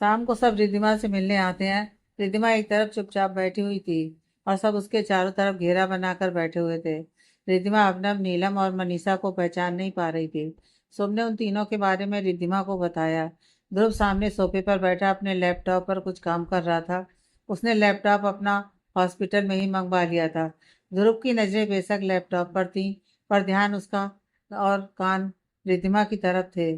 शाम को सब रिद्धिमा से मिलने आते हैं। रिद्धिमा एक तरफ चुपचाप बैठी हुई थी और सब उसके चारों तरफ घेरा बनाकर बैठे हुए थे। रिद्धिमा अपना नीलम और मनीषा को पहचान नहीं पा रही थी। शुभ ने उन तीनों के बारे में रिद्धिमा को बताया। ध्रुव सामने सोफे पर बैठा अपने लैपटॉप पर कुछ काम कर रहा था। उसने लैपटॉप अपना हॉस्पिटल में ही मंगवा लिया था। ध्रुव की नजरें बेशक लैपटॉप पर थी, पर ध्यान उसका और कान रिद्धिमा की तरफ थे।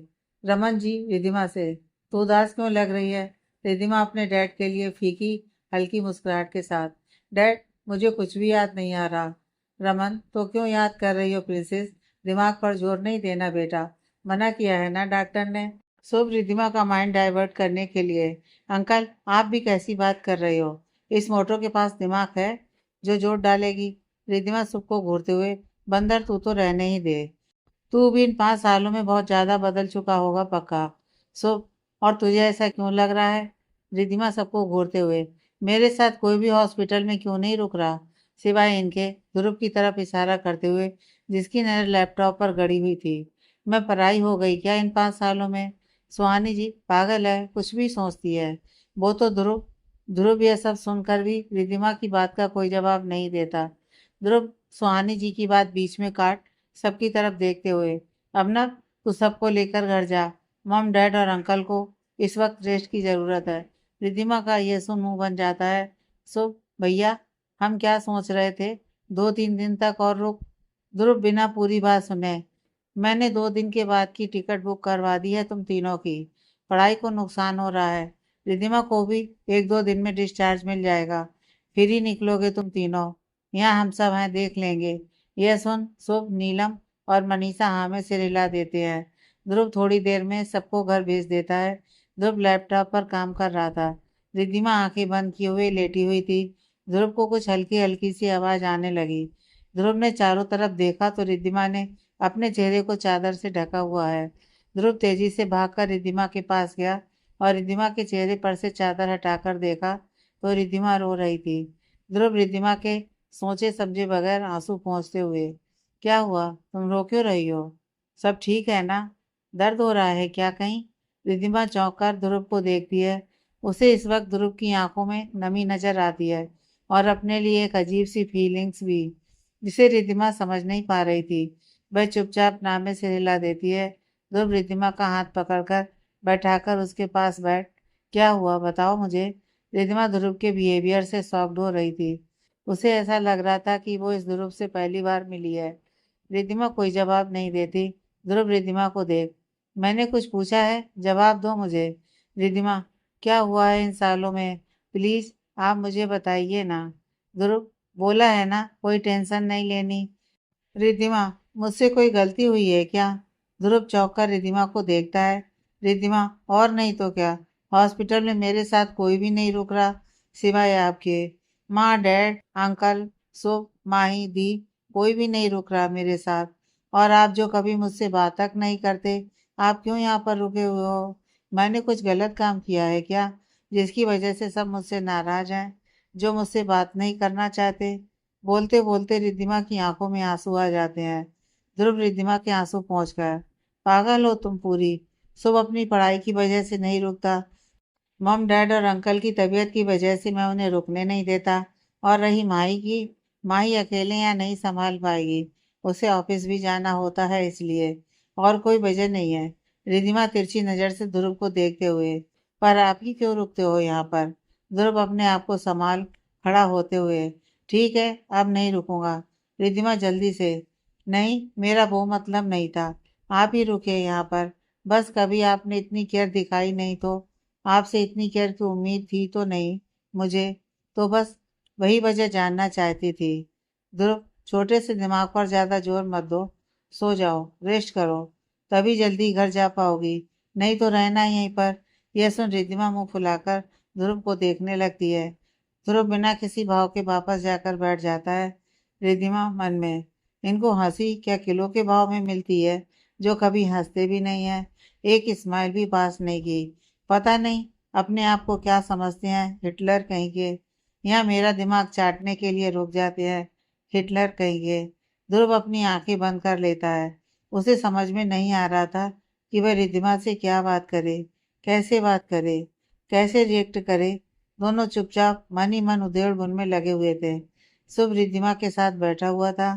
रमन जी, रिद्धिमा से, तो उदास क्यों लग रही है? रिद्धिमा अपने डैड के लिए फीकी हल्की मुस्कुराहट के साथ। डैड, मुझे कुछ भी याद नहीं आ रहा। रमन, तो क्यों याद कर रही हो प्रिंसेस? दिमाग पर जोर नहीं देना बेटा, मना किया है ना डॉक्टर ने। शुभ रिद्धिमा का माइंड डाइवर्ट करने के लिए, अंकल आप भी कैसी बात कर रहे हो? इस मोटो के पास दिमाग है जो जोर डालेगी? रिद्धिमा शुभ को घूरते हुए, बंदर तू तो रहने ही दे। तू भी इन 5 सालों में बहुत ज्यादा बदल चुका होगा पक्का। सो, और तुझे ऐसा क्यों लग रहा है? रिद्धिमा सबको घूरते हुए, मेरे साथ कोई भी हॉस्पिटल में क्यों नहीं रुक रहा सिवाय इनके? ध्रुव की तरफ इशारा करते हुए, जिसकी नजर लैपटॉप पर गड़ी हुई थी। मैं पराई हो गई क्या इन 5 सालों में? सुहानी जी पागल है, कुछ भी सोचती है वो तो। ध्रुव ध्रुव यह सब सुनकर भी रिद्धिमा की बात का कोई जवाब नहीं देता। ध्रुव सुहानी जी की बात बीच में काट सबकी तरफ देखते हुए, अब ना तू सबको लेकर घर जा। मॉम डैड और अंकल को इस वक्त रेस्ट की जरूरत है। रिद्धिमा का यह सुन मुंह बन जाता है। सो भैया, हम क्या सोच रहे थे? 2-3 दिन तक और रुक। ध्रुव बिना पूरी बात सुने, मैंने 2 दिन के बाद की टिकट बुक करवा दी है तुम तीनों की। पढ़ाई को नुकसान हो रहा है। रिद्धिमा को भी 1-2 दिन में डिस्चार्ज मिल जाएगा। फिर ही निकलोगे तुम तीनों। यहाँ हम सब हैं, देख लेंगे। यह सुन शुभ, नीलम और मनीषा हाँ में सिर हिला देते हैं। ध्रुव थोड़ी देर में सबको घर भेज देता है। ध्रुव लैपटॉप पर काम कर रहा था। रिद्धिमा आंखें बंद किए हुए लेटी हुई थी। ध्रुव को कुछ हल्की हल्की सी आवाज आने लगी। ध्रुव ने चारों तरफ देखा तो रिद्धिमा ने अपने चेहरे को चादर से ढका हुआ है। ध्रुव तेजी से भागकर रिद्धिमा के पास गया और रिद्धिमा के चेहरे पर से चादर हटाकर देखा तो रिद्धिमा रो रही थी। ध्रुव रिद्धिमा के सोचे समझे बगैर आंसू पोंछते हुए, क्या हुआ, तुम रो क्यों रही हो? सब ठीक है ना? दर्द हो रहा है क्या कहीं? रिद्धिमा चौंक कर ध्रुव को देखती है। उसे इस वक्त ध्रुव की आंखों में नमी नजर आती है और अपने लिए एक अजीब सी फीलिंग्स भी, जिसे रिद्धिमा समझ नहीं पा रही थी। वह चुपचाप नाम में सिर हिला देती है। ध्रुव रिद्धिमा का हाथ पकड़कर बैठाकर उसके पास बैठ, क्या हुआ बताओ मुझे। रिद्धिमा ध्रुव के बिहेवियर से शॉक्ड हो रही थी। उसे ऐसा लग रहा था कि वो इस ध्रुव से पहली बार मिली है। रिद्धिमा कोई जवाब नहीं देती। ध्रुव रिद्धिमा को देख, मैंने कुछ पूछा है, जवाब दो मुझे। रिद्धिमा, क्या हुआ है इन सालों में? प्लीज आप मुझे बताइए ना। ध्रुव, बोला है ना कोई टेंशन नहीं लेनी। रिद्धिमा, मुझसे कोई गलती हुई है क्या? ध्रुव चौंक कर रिद्धिमा को देखता है। रिद्धिमा, और नहीं तो क्या, हॉस्पिटल में मेरे साथ कोई भी नहीं रुक रहा सिवाय आपके। माँ, डैड, अंकल, सुब, माही, दी, कोई भी नहीं रुक रहा मेरे साथ। और आप जो कभी मुझसे बात तक नहीं करते, आप क्यों यहाँ पर रुके हुए हो? मैंने कुछ गलत काम किया है क्या, जिसकी वजह से सब मुझसे नाराज हैं, जो मुझसे बात नहीं करना चाहते? बोलते बोलते रिद्धिमा की आंखों में आंसू आ जाते हैं। ध्रुव रिद्धिमा के आंसू पहुंच गए। पागल हो तुम पूरी। सुबह अपनी पढ़ाई की वजह से नहीं रुकता। मॉम डैड और अंकल की तबीयत की वजह से मैं उन्हें रुकने नहीं देता। और रही माही की, माही अकेले यहाँ नहीं संभाल पाएगी। उसे ऑफिस भी जाना होता है इसलिए, और कोई वजह नहीं है। रिद्धिमा तिरछी नजर से ध्रुव को देखते हुए, पर आप ही क्यों रुकते हो यहाँ पर? ध्रुव अपने आप को संभाल खड़ा होते हुए, ठीक है अब नहीं रुकूंगा। रिद्धिमा जल्दी से, नहीं मेरा वो मतलब नहीं था। आप ही रुके यहाँ पर। बस कभी आपने इतनी केयर दिखाई नहीं तो, आपसे इतनी केयर की उम्मीद थी तो नहीं मुझे, तो बस वही वजह जानना चाहती थी। ध्रुव, छोटे से दिमाग पर ज्यादा जोर मत दो। सो जाओ, रेस्ट करो, तभी जल्दी घर जा पाओगी, नहीं तो रहना यहीं पर। यह सुन रिद्धिमा मुंह फुलाकर ध्रुव को देखने लगती है। ध्रुव बिना किसी भाव के वापस जाकर बैठ जाता है। रिद्धिमा मन में, इनको हंसी क्या किलो के भाव में मिलती है, जो कभी हंसते भी नहीं है, एक स्माइल भी पास नहीं की। पता नहीं अपने आप को क्या समझते हैं, हिटलर कहेंगे। यहाँ मेरा दिमाग चाटने के लिए रुक जाते हैं, हिटलर कहेंगे। ध्रुव अपनी आंखें बंद कर लेता है। उसे समझ में नहीं आ रहा था कि वह रिद्धिमा से क्या बात करे, कैसे बात करे, कैसे रिएक्ट करे। दोनों चुपचाप मन ही मन उधेड़-बुन में लगे हुए थे। शुभ रिद्धिमा के साथ बैठा हुआ था।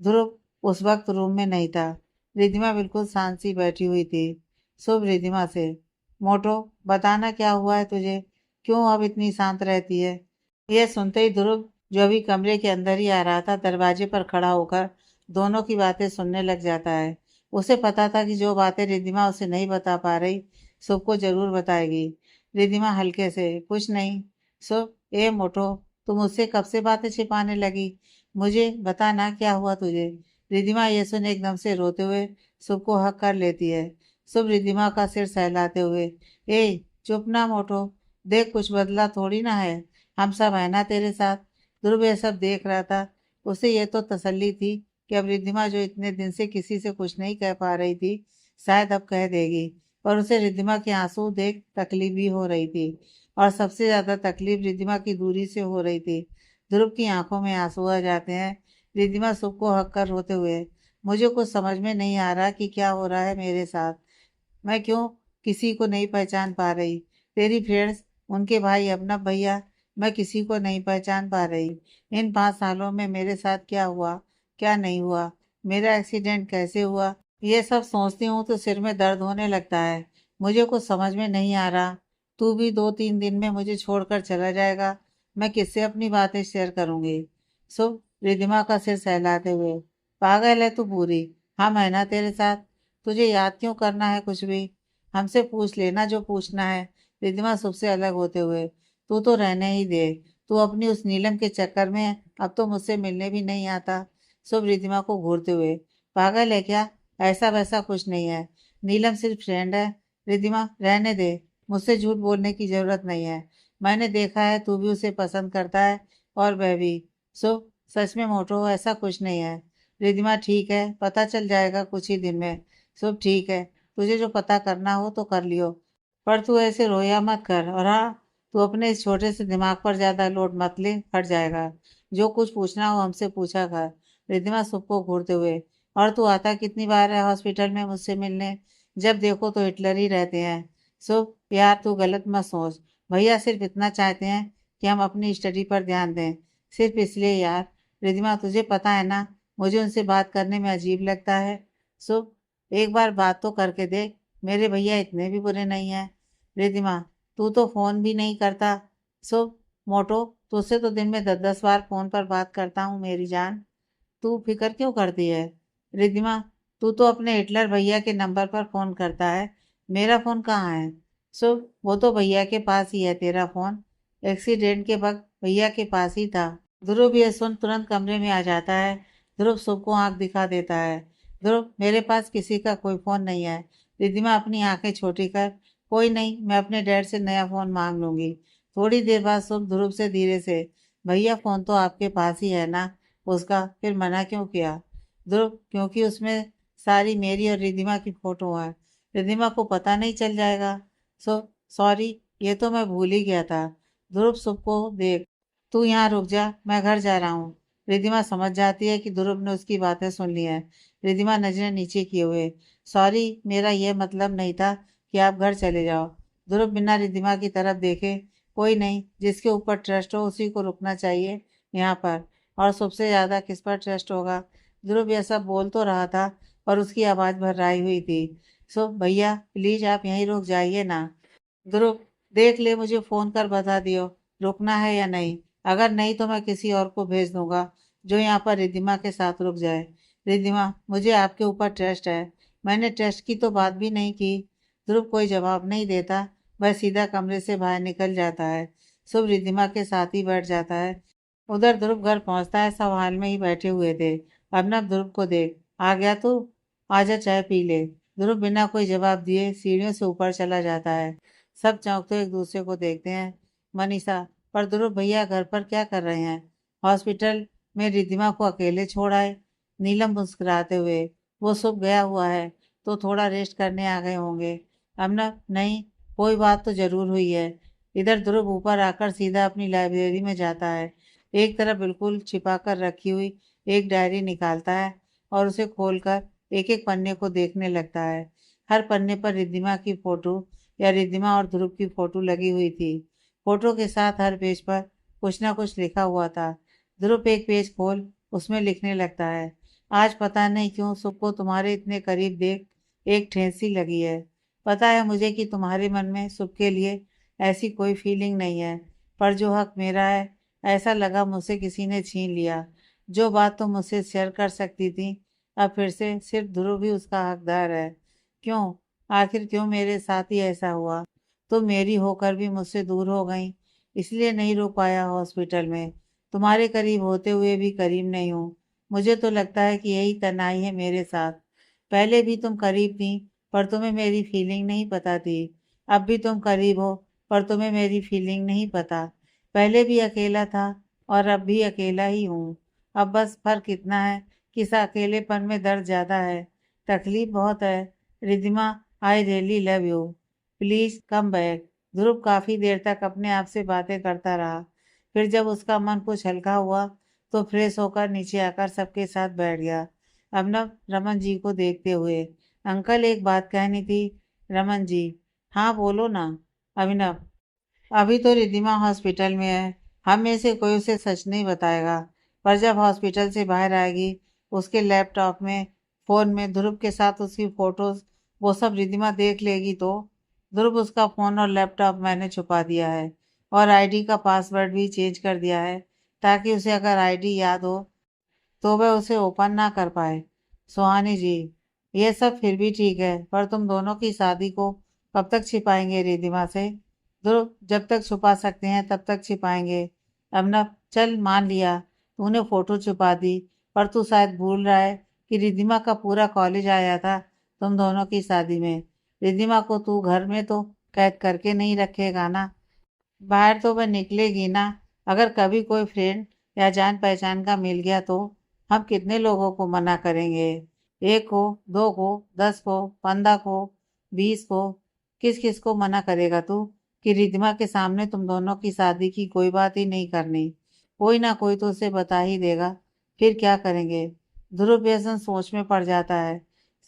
ध्रुव उस वक्त रूम में नहीं था। रिद्धिमा बिल्कुल शांत सी बैठी हुई थी। शुभ रिद्धिमा से, मोटो बताना क्या हुआ है तुझे, क्यों अब इतनी शांत रहती है। यह सुनते ही ध्रुव, जो अभी कमरे के अंदर ही आ रहा था, दरवाजे पर खड़ा होकर दोनों की बातें सुनने लग जाता है। उसे पता था कि जो बातें रिद्धिमा उसे नहीं बता पा रही, शुभ को जरूर बताएगी। रिद्धिमा हल्के से, कुछ नहीं। शुभ, ए मोटो, तू मुझसे कब से बातें छिपाने लगी, मुझे बताना क्या हुआ तुझे। रिद्धिमा ये सुन एकदम से रोते हुए शुभ को हक कर लेती है। शुभ रिद्धिमा का सिर सहलाते हुए, ए चुप ना मोटो, देख कुछ बदला थोड़ी ना है, हम सब है ना तेरे साथ। ध्रुव ये सब देख रहा था। उसे ये तो तसल्ली थी कि अब रिद्धिमा जो इतने दिन से किसी से कुछ नहीं कह पा रही थी, शायद अब कह देगी। पर उसे रिद्धिमा के आंसू देख तकलीफ भी हो रही थी, और सबसे ज्यादा तकलीफ रिद्धिमा की दूरी से हो रही थी। ध्रुव की आंखों में आंसू आ जाते हैं। रिद्धिमा सुख को हक कर रोते हुए, मुझे कुछ समझ में नहीं आ रहा कि क्या हो रहा है मेरे साथ। मैं क्यों किसी को नहीं पहचान पा रही। तेरी फ्रेंड्स, उनके भाई, अपना भैया, मैं किसी को नहीं पहचान पा रही। इन 5 सालों में मेरे साथ क्या हुआ, क्या नहीं हुआ, मेरा एक्सीडेंट कैसे हुआ, ये सब सोचती हूँ तो सिर में दर्द होने लगता है। मुझे कुछ समझ में नहीं आ रहा। तू भी 2-3 दिन में मुझे छोड़कर चला जाएगा। मैं किससे अपनी बातें शेयर करूंगी। शुभ रिद्धिमा का सिर सहलाते हुए, पागल है तू पूरी, हम है ना तेरे साथ। तुझे याद क्यों करना है कुछ भी, हमसे पूछ लेना जो पूछना है। रिद्धिमा शुभ से अलग होते हुए, तू तो रहने ही दे। तू अपनी उस नीलम के चक्कर में अब तो मुझसे मिलने भी नहीं आता। शुभ रिद्धिमा को घूरते हुए, पागल है क्या, ऐसा वैसा कुछ नहीं है, नीलम सिर्फ फ्रेंड है। रिद्धिमा रहने दे, मुझसे झूठ बोलने की जरूरत नहीं है। मैंने देखा है तू भी उसे पसंद करता है, और वह भी। शुभ, सच में मोटो ऐसा कुछ नहीं है। रिद्धिमा ठीक है, पता चल जाएगा कुछ ही दिन में। शुभ ठीक है, तुझे जो पता करना हो तो कर लियो, पर तू ऐसे रोया मत कर। और हाँ, तू अपने इस छोटे से दिमाग पर ज्यादा लोड मत ले, हट जाएगा। जो कुछ पूछना हो हमसे पूछा कर। रिद्धिमा शुभ को घूरते हुए, और तू आता कितनी बार है हॉस्पिटल में मुझसे मिलने, जब देखो तो हिटलर ही रहते हैं। शुभ यार, तू गलत मत सोच। भैया सिर्फ इतना चाहते हैं कि हम अपनी स्टडी पर ध्यान दें, सिर्फ इसलिए यार। रिद्धिमा तुझे पता है ना, मुझे उनसे बात करने में अजीब लगता है। शुभ, एक बार बात तो करके देख, मेरे भैया इतने भी बुरे नहीं हैं। रिद्धिमा, तू तो फोन भी नहीं करता। शुभ, मोटो, तुझसे तो दिन में 10-10 बार फोन पर बात करता हूँ मेरी जान, तू फिक्र क्यों करती है। रिद्धिमा, तू तो अपने हिटलर भैया के नंबर पर फोन करता है, मेरा फोन कहाँ है। शुभ, वो तो भैया के पास ही है तेरा फोन, एक्सीडेंट के वक्त भैया के पास ही था। ध्रुव ये सुन तुरंत कमरे में आ जाता है। ध्रुव शुभ को आंख दिखा देता है। ध्रुव, मेरे पास किसी का कोई फोन नहीं है। रिद्धिमा अपनी आंखें छोटी कर, कोई नहीं, मैं अपने डैड से नया फोन मांग लूंगी। थोड़ी देर बाद शुभ ध्रुव से धीरे से, भैया फोन तो आपके पास ही है ना, उसका फिर मना क्यों किया। ध्रुव, क्योंकि उसमें सारी मेरी और रिद्धिमा की फोटो है, रिद्धिमा को पता नहीं चल जाएगा। सो सॉरी, ये तो मैं भूल ही गया था। ध्रुव शुभ को देख, तू यहाँ रुक जा, मैं घर जा रहा हूँ। रिद्धिमा समझ जाती है कि ध्रुव ने उसकी बातें सुन ली हैं। रिद्धिमा नजरें नीचे किए हुए, सॉरी, मेरा यह मतलब नहीं था कि आप घर चले जाओ। ध्रुव बिना रिद्धिमा की तरफ देखे, कोई नहीं, जिसके ऊपर ट्रस्ट हो उसी को रुकना चाहिए यहाँ पर, और सबसे ज्यादा किस पर ट्रस्ट होगा। ध्रुव यह सब बोल तो रहा था, पर उसकी आवाज भर्राई हुई थी। सो भैया प्लीज आप यहीं रुक जाइए ना। ध्रुव, देख ले, मुझे फोन कर बता दियो रुकना है या नहीं, अगर नहीं तो मैं किसी और को भेज दूंगा जो यहाँ पर रिद्धिमा के साथ रुक जाए। रिद्धिमा, मुझे आपके ऊपर ट्रस्ट है, मैंने ट्रस्ट की तो बात भी नहीं की। ध्रुव कोई जवाब नहीं देता, वह सीधा कमरे से बाहर निकल जाता है। शुभ रिद्धिमा के साथ ही बैठ जाता है। उधर ध्रुव घर पहुंचता है, सब हाल में ही बैठे हुए थे। अर्नब ध्रुव को देख, आ गया तू, आजा चाय पी ले। ध्रुव बिना कोई जवाब दिए सीढ़ियों से ऊपर चला जाता है। सब चौंकते एक दूसरे को देखते हैं। मनीषा, पर ध्रुव भैया घर पर क्या कर रहे हैं, हॉस्पिटल में रिद्धिमा को अकेले छोड़ आए। नीलम मुस्कुराते हुए, वो सुबह गया हुआ है तो थोड़ा रेस्ट करने आ गए होंगे। अमनब, नहीं, कोई बात तो जरूर हुई है। इधर ध्रुव ऊपर आकर सीधा अपनी लाइब्रेरी में जाता है। एक तरफ बिल्कुल छिपा कर रखी हुई एक डायरी निकालता है, और उसे खोलकर एक एक पन्ने को देखने लगता है। हर पन्ने पर रिद्धिमा की फोटो, या रिद्धिमा और ध्रुव की फोटो लगी हुई थी। फोटो के साथ हर पेज पर कुछ ना कुछ लिखा हुआ था। ध्रुव एक पेज खोल उसमें लिखने लगता है, आज पता नहीं क्यों सबको तुम्हारे इतने करीब देख एक ठेस सी लगी है। पता है मुझे कि तुम्हारे मन में सुख के लिए ऐसी कोई फीलिंग नहीं है, पर जो हक मेरा है, ऐसा लगा मुझसे किसी ने छीन लिया। जो बात तुम मुझसे शेयर कर सकती थी, अब फिर से सिर्फ ध्रुव ही उसका हकदार है। क्यों? आखिर क्यों मेरे साथ ही ऐसा हुआ? तुम मेरी होकर भी मुझसे दूर हो गई, इसलिए नहीं रुक पाया हॉस्पिटल में। तुम्हारे करीब होते हुए भी करीब नहीं हूँ। मुझे तो लगता है कि यही तन्हाई है मेरे साथ। पहले भी तुम करीब थी, पर तुम्हें मेरी फीलिंग नहीं पता थी। अब भी तुम करीब हो, पर तुम्हें मेरी फीलिंग नहीं पता। पहले भी अकेला था और अब भी अकेला ही हूँ। अब बस फर्क इतना है कि इस अकेलेपन में दर्द ज़्यादा है, तकलीफ बहुत है। Riddhima, I really love you, please come back. Dhruv काफ़ी देर तक अपने आप से बातें करता रहा। फिर जब उसका मन कुछ हल्का हुआ तो फ्रेश होकर नीचे आकर सबके साथ बैठ गया। अभिनव रमन जी को देखते हुए, अंकल एक बात कहनी थी। रमन जी, हाँ बोलो ना। अभिनव, अभी तो रिद्धिमा हॉस्पिटल में है, हम में से कोई उसे सच नहीं बताएगा, पर जब हॉस्पिटल से बाहर आएगी उसके लैपटॉप में, फ़ोन में ध्रुव के साथ उसकी फ़ोटोज़ वो सब रिद्धिमा देख लेगी तो। ध्रुव, उसका फ़ोन और लैपटॉप मैंने छुपा दिया है और आईडी का पासवर्ड भी चेंज कर दिया है, ताकि उसे अगर आईडी याद हो तो वह उसे ओपन ना कर पाए। सुहानी जी, ये सब फिर भी ठीक है, पर तुम दोनों की शादी को कब तक छिपाएंगे रिद्धिमा से? ध्रुव, जब तक छुपा सकते हैं तब तक छिपाएंगे। अब ना, चल मान लिया तूने फोटो छुपा दी, पर तू शायद भूल रहा है कि रिद्धिमा का पूरा कॉलेज आया था तुम दोनों की शादी में। रिद्धिमा को तू घर में तो कैद करके नहीं रखेगा ना? बाहर तो वह निकलेगी ना। अगर कभी कोई फ्रेंड या जान पहचान का मिल गया तो हम कितने लोगों को मना करेंगे? एक को, दो को, 10 को, 15 को, 20 को, किस किस को मना करेगा तू कि रिद्धिमा के सामने तुम दोनों की शादी की कोई बात ही नहीं करनी? कोई ना कोई तो उसे बता ही देगा। फिर क्या करेंगे? ध्रुव व्यसन सोच में पड़ जाता है।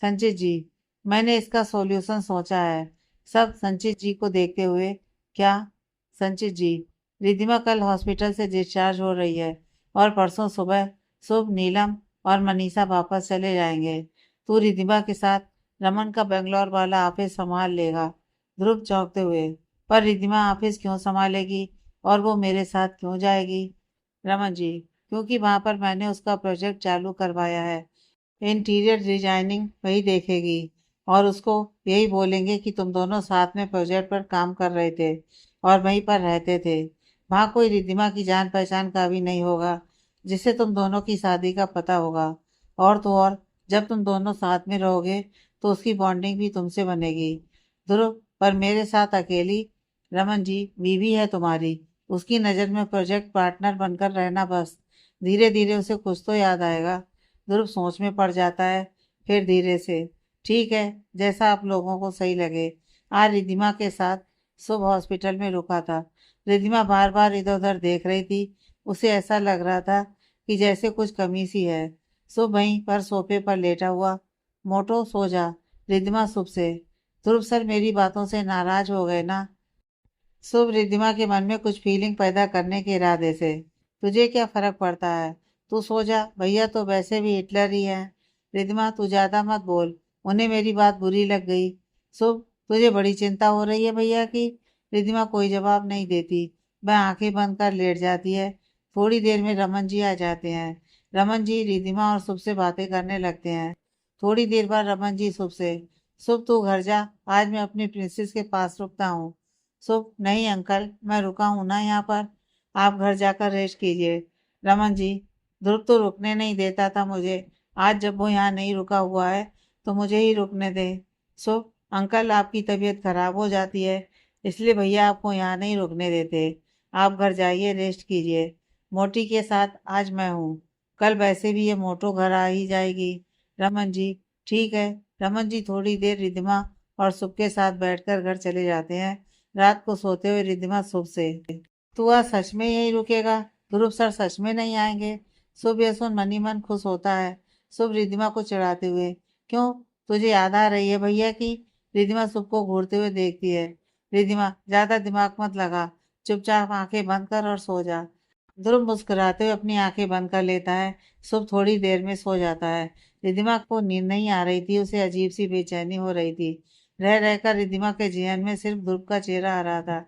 संचित जी, मैंने इसका सॉल्यूशन सोचा है। सब संचित जी को देखते हुए, क्या? संचित जी, रिद्धिमा कल हॉस्पिटल से डिस्चार्ज हो रही है और परसों सुबह शुभ, नीलम और मनीषा वापस चले जाएंगे। तू रिद्धिमा के साथ रमन का बेंगलोर वाला ऑफिस संभाल लेगा। ध्रुव चौंकते हुए, पर रिद्धिमा ऑफिस क्यों संभालेगी और वो मेरे साथ क्यों जाएगी? रमन जी, क्योंकि वहां पर मैंने उसका प्रोजेक्ट चालू करवाया है। इंटीरियर डिजाइनिंग वही देखेगी और उसको यही बोलेंगे कि तुम दोनों साथ में प्रोजेक्ट पर काम कर रहे थे और वहीं पर रहते थे। वहाँ कोई रिद्धिमा की जान पहचान का भी नहीं होगा जिससे तुम दोनों की शादी का पता होगा। और तो और, जब तुम दोनों साथ में रहोगे तो उसकी बॉन्डिंग भी तुमसे बनेगी। ध्रुव, पर मेरे साथ अकेली? रमन जी, बीवी है तुम्हारी, उसकी नज़र में प्रोजेक्ट पार्टनर बनकर रहना बस। धीरे धीरे उसे कुछ तो याद आएगा। ध्रुव सोच में पड़ जाता है। फिर धीरे से, ठीक है, जैसा आप लोगों को सही लगे। आज रिद्धिमा के साथ शुभ हॉस्पिटल में रुका था। रिद्धिमा बार बार इधर उधर देख रही थी। उसे ऐसा लग रहा था कि जैसे कुछ कमी सी है। शुभ वहीं पर सोफे पर लेटा हुआ, मोटो सो जा। रिद्धिमा शुभ से, ध्रुव सर मेरी बातों से नाराज हो गए ना? शुभ रिद्धिमा के मन में कुछ फीलिंग पैदा करने के इरादे से, तुझे क्या फर्क पड़ता है, तू सो जा, भैया तो वैसे भी हिटलर ही है। रिद्धिमा, तू ज्यादा मत बोल, उन्हें मेरी बात बुरी लग गई। शुभ, तुझे बड़ी चिंता हो रही है भैया की? रिद्धिमा कोई जवाब नहीं देती, वह आंखें बंद कर लेट जाती है। थोड़ी देर में रमन जी आ जाते हैं। रमन जी रिद्धिमा और शुभ से बातें करने लगते हैं। थोड़ी देर बाद रमन जी शुभ से, शुभ तू घर जा, आज मैं अपनी प्रिंसेस के पास रुकता हूँ। शुभ, नहीं अंकल, मैं रुका हूं ना यहाँ पर, आप घर जाकर रेस्ट कीजिए। रमन जी, ध्रुव तो रुकने नहीं देता था मुझे, आज जब वो यहाँ नहीं रुका हुआ है तो मुझे ही रुकने दे। शुभ, अंकल आपकी तबीयत खराब हो जाती है, इसलिए भैया आपको यहाँ नहीं रुकने देते। आप घर जाइए, रेस्ट कीजिए। मोटी के साथ आज मैं हूँ, कल वैसे भी ये मोटो घर आ ही जाएगी। रमन जी, ठीक है। रमन जी थोड़ी देर रिद्धिमा और सुख के साथ बैठकर घर चले जाते हैं। रात को सोते हुए रिद्धिमा शुभ से, तू आज सच में यहीं रुकेगा? ध्रुव सर सच में नहीं आएंगे? शुभ यह सुन मन ही मन खुश होता है। शुभ रिद्धिमा को चिढ़ाते हुए, क्यों, तुझे याद आ रही है भैया की? रिद्धिमा शुभ को घूरते हुए देखती है। रिधिमा, ज्यादा दिमाग मत लगा, चुपचाप आंखें बंद कर और सो जा। ध्रुव मुस्कुराते हुए अपनी आंखें बंद कर लेता है। शुभ थोड़ी देर में सो जाता है। रिधिमा को नींद नहीं आ रही थी, उसे अजीब सी बेचैनी हो रही थी। रह रहकर रिधिमा के जेहन में सिर्फ ध्रुव का चेहरा आ रहा था।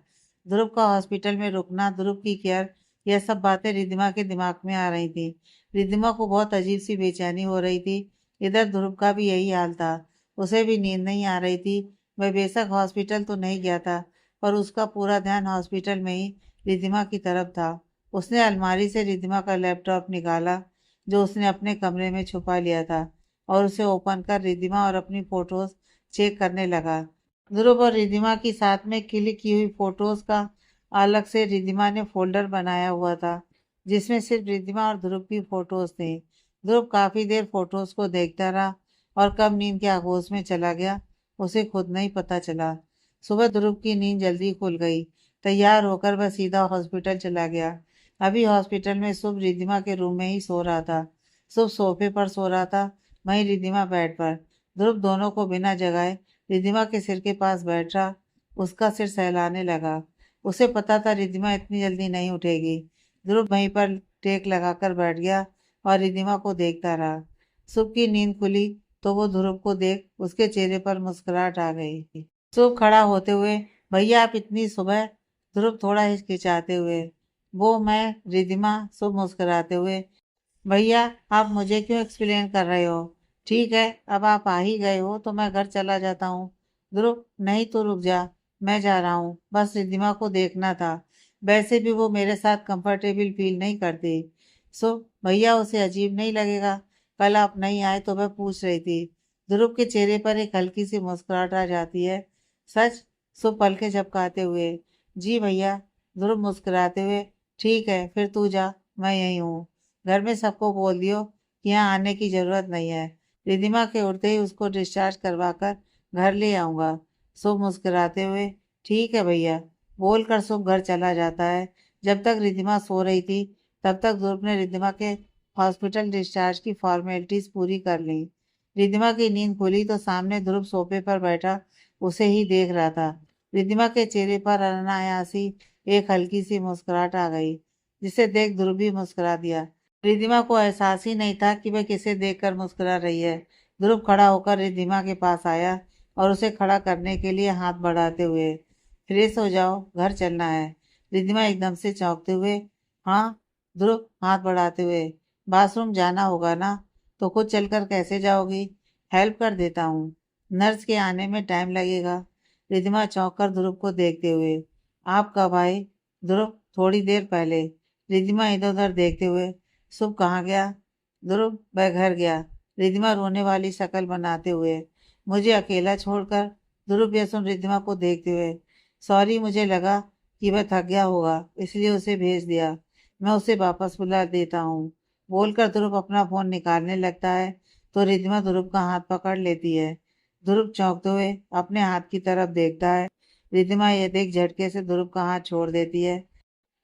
ध्रुव का हॉस्पिटल में रुकना, ध्रुव की केयर, यह सब बातें रिधिमा के दिमाग में आ रही थी। रिधिमा को बहुत अजीब सी बेचैनी हो रही थी। इधर ध्रुव का भी यही हाल था। उसे भी नींद नहीं आ रही थी। वह बेशक हॉस्पिटल तो नहीं गया था, पर उसका पूरा ध्यान हॉस्पिटल में ही रिधिमा की तरफ था। उसने अलमारी से रिधिमा का लैपटॉप निकाला, जो उसने अपने कमरे में छुपा लिया था, और उसे ओपन कर रिधिमा और अपनी फोटोज चेक करने लगा। ध्रुव और रिधिमा की साथ में क्लिक की हुई फोटोज का अलग से रिधिमा ने फोल्डर बनाया हुआ था, जिसमें सिर्फ रिधिमा और ध्रुव की फोटोज थी। ध्रुव काफी देर फोटोज को देखता रहा, और कब नींद के आगोश में चला गया, उसे खुद नहीं पता चला। सुबह ध्रुव की नींद जल्दी खुल गई। तैयार होकर वह सीधा हॉस्पिटल चला गया। अभी हॉस्पिटल में शुभ रिधिमा के रूम में ही सो रहा था। शुभ सोफे पर सो रहा था, वहीं रिधिमा बेड पर। ध्रुव दोनों को बिना जगाए रिधिमा के सिर के पास बैठा उसका सिर सहलाने लगा। उसे पता था रिधिमा इतनी जल्दी नहीं उठेगी। ध्रुव वहीं पर टेक लगाकर बैठ गया और रिधिमा को देखता रहा। शुभ की नींद खुली तो वो ध्रुव को देख उसके चेहरे पर मुस्कुराहट आ गई। शुभ खड़ा होते हुए, भैया आप इतनी सुबह? ध्रुव थोड़ा हिचकिचाते हुए, वो मैं रिधिमा। शुभ मुस्कुराते हुए, भैया आप मुझे क्यों एक्सप्लेन कर रहे हो? ठीक है, अब आप आ ही गए हो तो मैं घर चला जाता हूँ। ध्रुव, नहीं तो रुक जा, मैं जा रहा हूँ, बस रिधिमा को देखना था। वैसे भी वो मेरे साथ कंफर्टेबल फील नहीं करती। सो भैया उसे अजीब नहीं लगेगा? कल आप नहीं आए तो वह पूछ रही थी। ध्रुव के चेहरे पर एक हल्की सी मुस्कुराहट आ जाती है। सच? सो पलके झपकाते हुए, जी भैया। ध्रुव मुस्कुराते हुए, ठीक है फिर तू जा, मैं यही हूँ। घर में सबको बोल दियो कि यहाँ आने की जरूरत नहीं है। रिधिमा के उठते ही उसको डिस्चार्ज करवा कर घर ले आऊंगा। शुभ मुस्कुराते हुए, ठीक है भैया बोलकर शुभ घर चला जाता है। जब तक रिधिमा सो रही थी, तब तक ध्रुव ने रिधिमा के हॉस्पिटल डिस्चार्ज की फॉर्मेलिटीज पूरी कर ली। रिधिमा की नींद खुली तो सामने ध्रुव सोफे पर बैठा उसे ही देख रहा था। रिधिमा के चेहरे पर अनायासी एक हल्की सी मुस्कुराहट आ गई, जिसे देख ध्रुव भी मुस्कुरा दिया। रिधिमा को एहसास ही नहीं था कि वह किसे देखकर मुस्कुरा रही है। ध्रुव खड़ा होकर रिधिमा के पास आया और उसे खड़ा करने के लिए हाथ बढ़ाते हुए, फ्रेश हो जाओ, घर चलना है। रिधिमा एकदम से चौंकते हुए, हाँ? ध्रुव हाथ बढ़ाते हुए, बाथरूम जाना होगा ना? तो खुद चलकर कैसे जाओगी? हेल्प कर देता हूँ, नर्स के आने में टाइम लगेगा। रिधिमा चौंक कर ध्रुव को देखते हुए, आप कब आए? ध्रुव, थोड़ी देर पहले। रिधिमा इधर उधर देखते हुए, शुभ कहाँ गया? ध्रुव, वह घर गया। रिधिमा रोने वाली शक्ल बनाते हुए, मुझे अकेला छोड़कर? ध्रुव यह सुन रिधिमा को देखते हुए, सॉरी, मुझे लगा कि वह थक गया होगा, इसलिए उसे भेज दिया। मैं उसे वापस बुला देता हूँ। बोलकर ध्रुव अपना फोन निकालने लगता है तो रिधिमा ध्रुव का हाथ पकड़ लेती है। ध्रुव चौंकते हुए अपने हाथ की तरफ देखता है। रिधिमा यह देख झटके से ध्रुव का हाथ छोड़ देती है।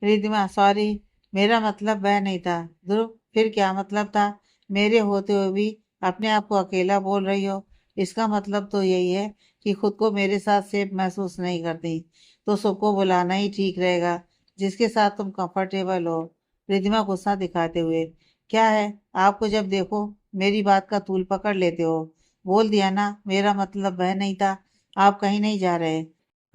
रिधिमा, सॉरी, मेरा मतलब वह नहीं था। ध्रुव, फिर क्या मतलब था? मेरे होते हुए भी अपने आप को अकेला बोल रही हो, इसका मतलब तो यही है कि खुद को मेरे साथ सेफ महसूस नहीं करती। तो सबको बुलाना ही ठीक रहेगा, जिसके साथ तुम कंफर्टेबल हो। रिधिमा गुस्सा दिखाते हुए, क्या है, आपको जब देखो मेरी बात का तूल पकड़ लेते हो। बोल दिया ना, मेरा मतलब वह नहीं था। आप कहीं नहीं जा रहे।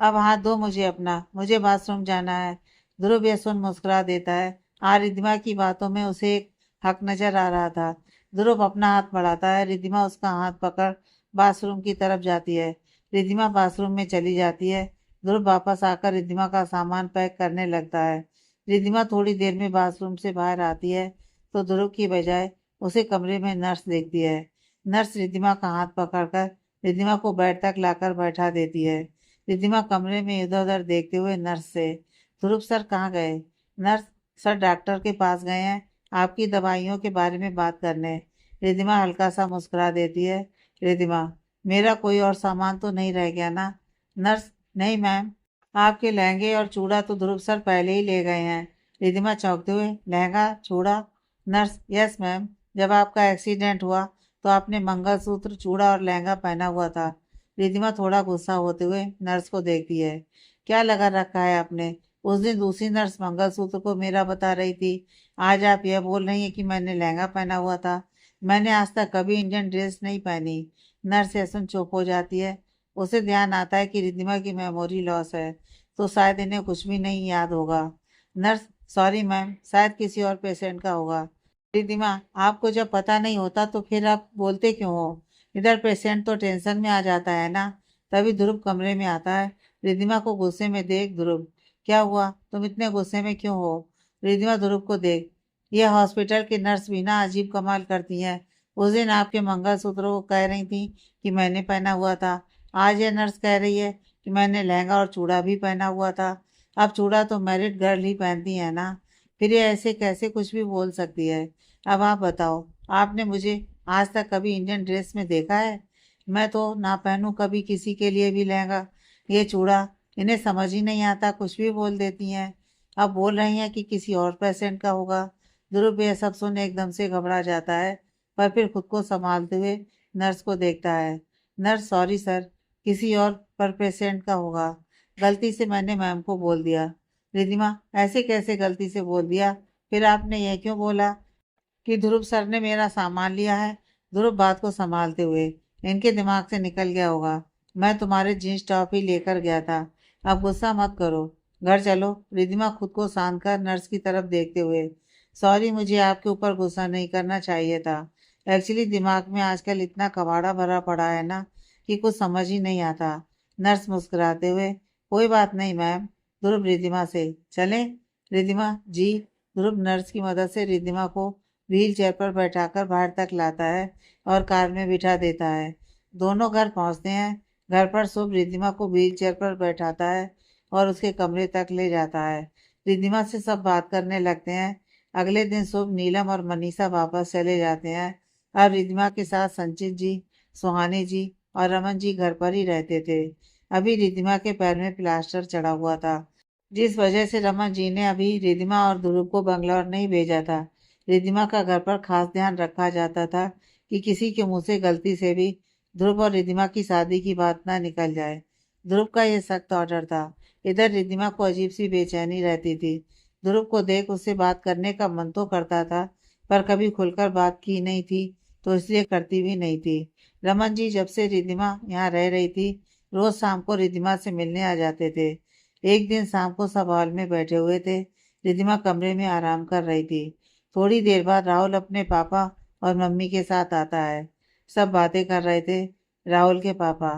अब हाथ दो मुझे अपना, मुझे बाथरूम जाना है। ध्रुव यह सुन मुस्कुरा देता है। रिधिमा की बातों में उसे एक हक नजर आ रहा था। ध्रुव अपना हाथ बढ़ाता है, रिधिमा उसका हाथ पकड़ बाथरूम की तरफ जाती है। रिधिमा बाथरूम में चली जाती है। ध्रुव वापस आकर रिधिमा का सामान पैक करने लगता है। रिधिमा थोड़ी देर में बाथरूम से बाहर आती है तो ध्रुव की बजाय उसे कमरे में नर्स देखती है। नर्स रिधिमा का हाथ पकड़कर रिधिमा को बेड तक लाकर बैठा देती है। रिधिमा कमरे में इधर उधर देखते हुए नर्स से, ध्रुव सर कहाँ गए? नर्स, सर डॉक्टर के पास गए हैं, आपकी दवाइयों के बारे में बात करने। रिधिमा हल्का सा मुस्कुरा देती है। रिधिमा, मेरा कोई और सामान तो नहीं रह गया ना? नर्स, नहीं मैम, आपके लहंगे और चूड़ा तो ध्रुव सर पहले ही ले गए हैं। रिधिमा चौंकते हुए, लहंगा चूड़ा? नर्स, यस मैम, जब आपका एक्सीडेंट हुआ तो आपने मंगलसूत्र, चूड़ा और लहंगा पहना हुआ था। रिधिमा थोड़ा गुस्सा होते हुए नर्स को देखती है। क्या लगा रखा है आपने? उस दिन दूसरी नर्स मंगलसूत्र को मेरा बता रही थी, आज आप यह बोल रही हैं कि मैंने लहंगा पहना हुआ था। मैंने आज तक कभी इंडियन ड्रेस नहीं पहनी। नर्स यह सुन चुप हो जाती है। उसे ध्यान आता है कि रिद्धिमा की मेमोरी लॉस है, तो शायद इन्हें कुछ भी नहीं याद होगा। नर्स, सॉरी मैम, शायद किसी और पेशेंट का होगा। रिद्धिमा, आपको जब पता नहीं होता तो फिर आप बोलते क्यों हो? इधर पेशेंट तो टेंशन में आ जाता है ना। तभी ध्रुव कमरे में आता है। रिद्धिमा को गुस्से में देख ध्रुव, क्या हुआ, तुम इतने गुस्से में क्यों हो? रिद्धिमा ध्रुव को देख, यह हॉस्पिटल की नर्स भी ना अजीब कमाल करती हैं। उस दिन आपके मंगलसूत्र को कह रही थी कि मैंने पहना हुआ था। आज यह नर्स कह रही है कि मैंने लहंगा और चूड़ा भी पहना हुआ था। अब चूड़ा तो मैरिड गर्ल ही पहनती है ना, फिर ये ऐसे कैसे कुछ भी बोल सकती है? अब आप बताओ, आपने मुझे आज तक कभी इंडियन ड्रेस में देखा है? मैं तो ना पहनूं कभी किसी के लिए भी लहंगा, ये चूड़ा। इन्हें समझ ही नहीं आता, कुछ भी बोल देती हैं। अब बोल रही हैं कि किसी और पेशेंट का होगा। ध्रुव यह सब सुन एकदम से घबरा जाता है, पर फिर खुद को संभालते हुए नर्स को देखता है। नर्स, सॉरी सर, किसी और पर पेशेंट का होगा। गलती से मैंने मैम को बोल दिया। रिधिमा, ऐसे कैसे गलती से बोल दिया? फिर आपने यह क्यों बोला कि ध्रुव सर ने मेरा सामान लिया है? ध्रुव बात को संभालते हुए, इनके दिमाग से निकल गया होगा। मैं तुम्हारे जींस टॉप ही लेकर गया था। अब गुस्सा मत करो, घर चलो। रिधिमा खुद को शांत कर नर्स की तरफ देखते हुए, सॉरी, मुझे आपके ऊपर गुस्सा नहीं करना चाहिए था। एक्चुअली दिमाग में आजकल इतना कबाड़ा भरा पड़ा है ना कि कुछ समझ ही नहीं आता। नर्स मुस्कुराते हुए, कोई बात नहीं मैम। ध्रुव रिधिमा से, चलें? रिधिमा, जी। ध्रुव नर्स की मदद से रिधिमा को व्हील चेयर पर बैठाकर बाहर तक लाता है और कार में बिठा देता है। दोनों घर पहुंचते हैं। घर पर शुभ रिद्धिमा को व्हील चेयर पर बैठाता है और उसके कमरे तक ले जाता है। रिद्धिमा से सब बात करने लगते हैं। अगले दिन शुभ, नीलम और मनीषा वापस चले जाते हैं। अब रिद्धिमा के साथ संचित जी, सुहानी जी और रमन जी घर पर ही रहते थे। अभी रिद्धिमा के पैर में प्लास्टर चढ़ा हुआ था, जिस वजह से रमन जी ने अभी रिद्धिमा और ध्रुव को बंगलौर नहीं भेजा था। रिद्धिमा का घर पर खास ध्यान रखा जाता था कि किसी के मुंह से गलती से भी ध्रुव और रिद्धिमा की शादी की बात ना निकल जाए। ध्रुव का यह सख्त ऑर्डर था। इधर रिद्धिमा को अजीब सी बेचैनी रहती थी। ध्रुव को देख उससे बात करने का मन तो करता था, पर कभी खुलकर बात की नहीं थी, तो इसलिए करती भी नहीं थी। रमन जी जब से रिद्धिमा यहाँ रह रही थी, रोज शाम को रिद्धिमा से मिलने आ जाते थे। एक दिन शाम को सब हॉल में बैठे हुए थे। रिद्धिमा कमरे में आराम कर रही थी। थोड़ी देर बाद राहुल अपने पापा और मम्मी के साथ आता है। सब बातें कर रहे थे। राहुल के पापा,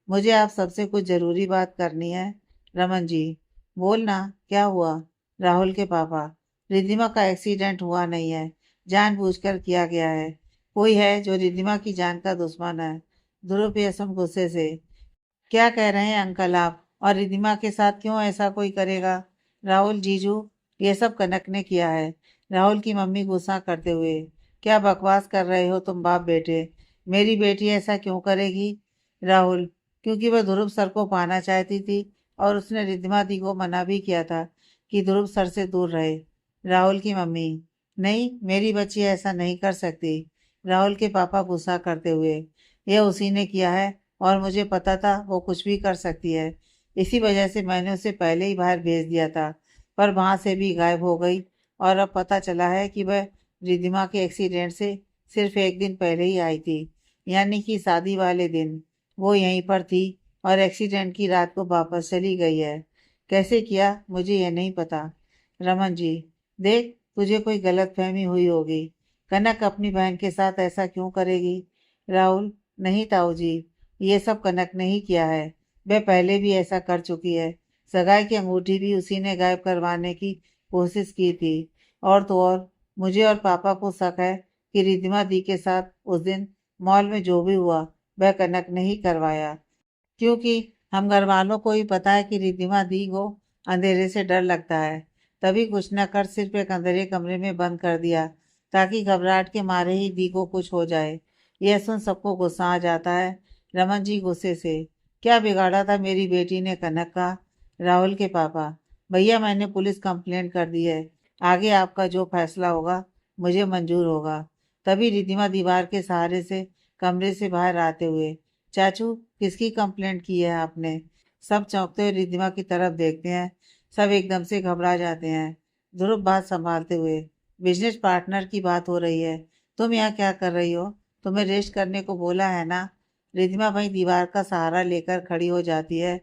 मुझे आप सबसे कुछ जरूरी बात करनी है। रमन जी, बोलना, क्या हुआ? राहुल के पापा, रिद्धिमा का एक्सीडेंट हुआ नहीं है, जानबूझकर किया गया है। कोई है जो रिद्धिमा की जान का दुश्मन है। ध्रुव ये सुन गुस्से से, क्या कह रहे हैं अंकल आप? और रिद्धिमा के साथ क्यों ऐसा कोई करेगा? राहुल, जीजू, ये सब कनक ने किया है। राहुल की मम्मी गुस्सा करते हुए, क्या बकवास कर रहे हो तुम बाप बेटे? मेरी बेटी ऐसा क्यों करेगी? राहुल, क्योंकि वह ध्रुव सर को पाना चाहती थी और उसने रिद्धिमा दी को मना भी किया था कि ध्रुव सर से दूर रहे। राहुल की मम्मी, नहीं, मेरी बच्ची ऐसा नहीं कर सकती। राहुल के पापा गुस्सा करते हुए, यह उसी ने किया है और मुझे पता था वो कुछ भी कर सकती है। इसी वजह से मैंने उसे पहले ही बाहर भेज दिया था, पर वहां से भी गायब हो गई। और अब पता चला है कि वह रिद्धिमा के एक्सीडेंट से सिर्फ एक दिन पहले ही आई थी, यानी कि शादी वाले दिन वो यहीं पर थी और एक्सीडेंट की रात को वापस चली गई है। कैसे किया मुझे यह नहीं पता। रमन जी, देख, तुझे कोई गलत फहमी हुई होगी। कनक अपनी बहन के साथ ऐसा क्यों करेगी? राहुल, नहीं ताऊ जी, ये सब कनक ने ही किया है। वह पहले भी ऐसा कर चुकी है। सगाई की अंगूठी भी उसी ने गायब करवाने की कोशिश की थी। और तो और, मुझे और पापा को शक है कि रिद्धिमा दी के साथ उस दिन मॉल में जो भी हुआ वह कनक ने ही करवाया, क्योंकि हम घर वालों को ही पता है कि रिद्धिमा दी को अंधेरे से डर लगता है। तभी कुछ न कर सिर्फ एक अंधेरे कमरे में बंद कर दिया, ताकि घबराहट के मारे ही दी को कुछ हो जाए। यह सुन सबको गुस्सा आ जाता है। रमन जी गुस्से से, क्या बिगाड़ा था मेरी बेटी ने कनक का? राहुल के पापा, भैया, मैंने पुलिस कंप्लेंट कर दी है। आगे आपका जो फैसला होगा मुझे मंजूर होगा। तभी रिद्धिमा दीवार के सहारे से कमरे से बाहर आते हुए, चाचू, किसकी कंप्लेंट की है आपने? सब चौंकते हुए रिद्धिमा की तरफ देखते हैं। सब एकदम से घबरा जाते हैं। ध्रुव बात संभालते हुए, बिजनेस पार्टनर की बात हो रही है। तुम यहाँ क्या कर रही हो? तुम्हें रेस्ट करने को बोला है ना? रिद्धिमा वहीं दीवार का सहारा लेकर खड़ी हो जाती है।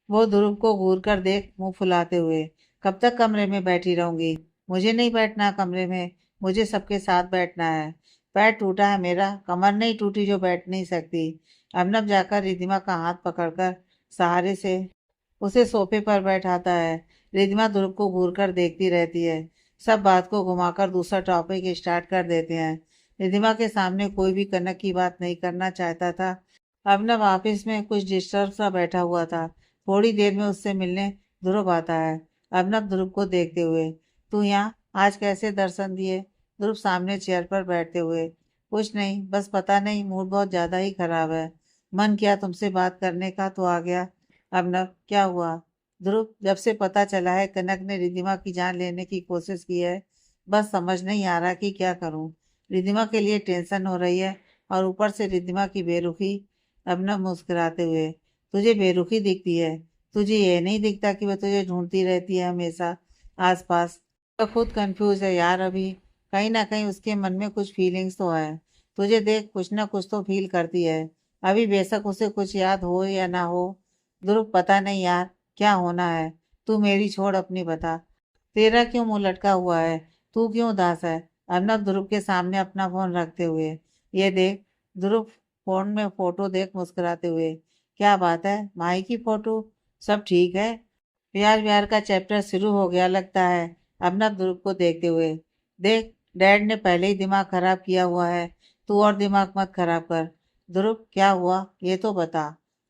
वो ध्रुव को घूर कर देख मुंह फुलाते हुए, कब तक कमरे में बैठी रहूंगी? मुझे नहीं बैठना कमरे में, मुझे सबके साथ बैठना है। पैर टूटा है मेरा, कमर नहीं टूटी जो बैठ नहीं सकती। अबनब जाकर रिद्धिमा का हाथ पकड़कर सहारे से उसे सोफे पर बैठाता है। रिद्धिमा ध्रुव को घूर कर देखती रहती है। सब बात को घुमाकर दूसरा टॉपिक स्टार्ट कर देते हैं। रिद्धिमा के सामने कोई भी कनक की बात नहीं करना चाहता था। अबनब ऑफिस में कुछ डिस्टर्ब सा बैठा हुआ था। थोड़ी देर में उससे मिलने ध्रुव आता है। अबनब ध्रुव को देखते हुए, तू यहाँ आज कैसे दर्शन दिए? ध्रुव सामने चेयर पर बैठते हुए, कुछ नहीं, बस पता नहीं मूड बहुत ज्यादा ही खराब है। मन किया तुमसे बात करने का तो आ गया। अबनब, क्या हुआ? ध्रुव, जब से पता चला है कनक ने रिद्धिमा की जान लेने की कोशिश की है, बस समझ नहीं आ रहा कि क्या करूं। रिद्धिमा के लिए टेंशन हो रही है और ऊपर से रिद्धिमा की बेरुखी। अबनब मुस्कुराते हुए, तुझे बेरुखी दिखती है? तुझे ये नहीं दिखता कि वह तुझे ढूंढती रहती है हमेशा आसपास? तो खुद कंफ्यूज है यार अभी। कहीं ना कहीं उसके मन में कुछ फीलिंग्स तो है। तुझे देख कुछ ना कुछ तो फील करती है अभी, बेशक उसे कुछ याद हो या ना हो। ध्रुव, पता नहीं यार क्या होना है। तू मेरी छोड़, अपनी बता। तेरा क्यों मुंह लटका हुआ है? तू क्यों उदास है? अर्नब ध्रुव के सामने अपना फोन रखते हुए, ये देख। ध्रुव फोन में फोटो देख मुस्कुराते हुए, क्या बात है, माई की फोटो? सब ठीक है? प्यार व्यार का चैप्टर शुरू हो गया लगता है। अर्नब ध्रुव को देखते हुए, देख, डैड ने पहले ही दिमाग खराब किया हुआ है, तू और दिमाग मत खराब कर। ध्रुव, क्या हुआ ये तो बता।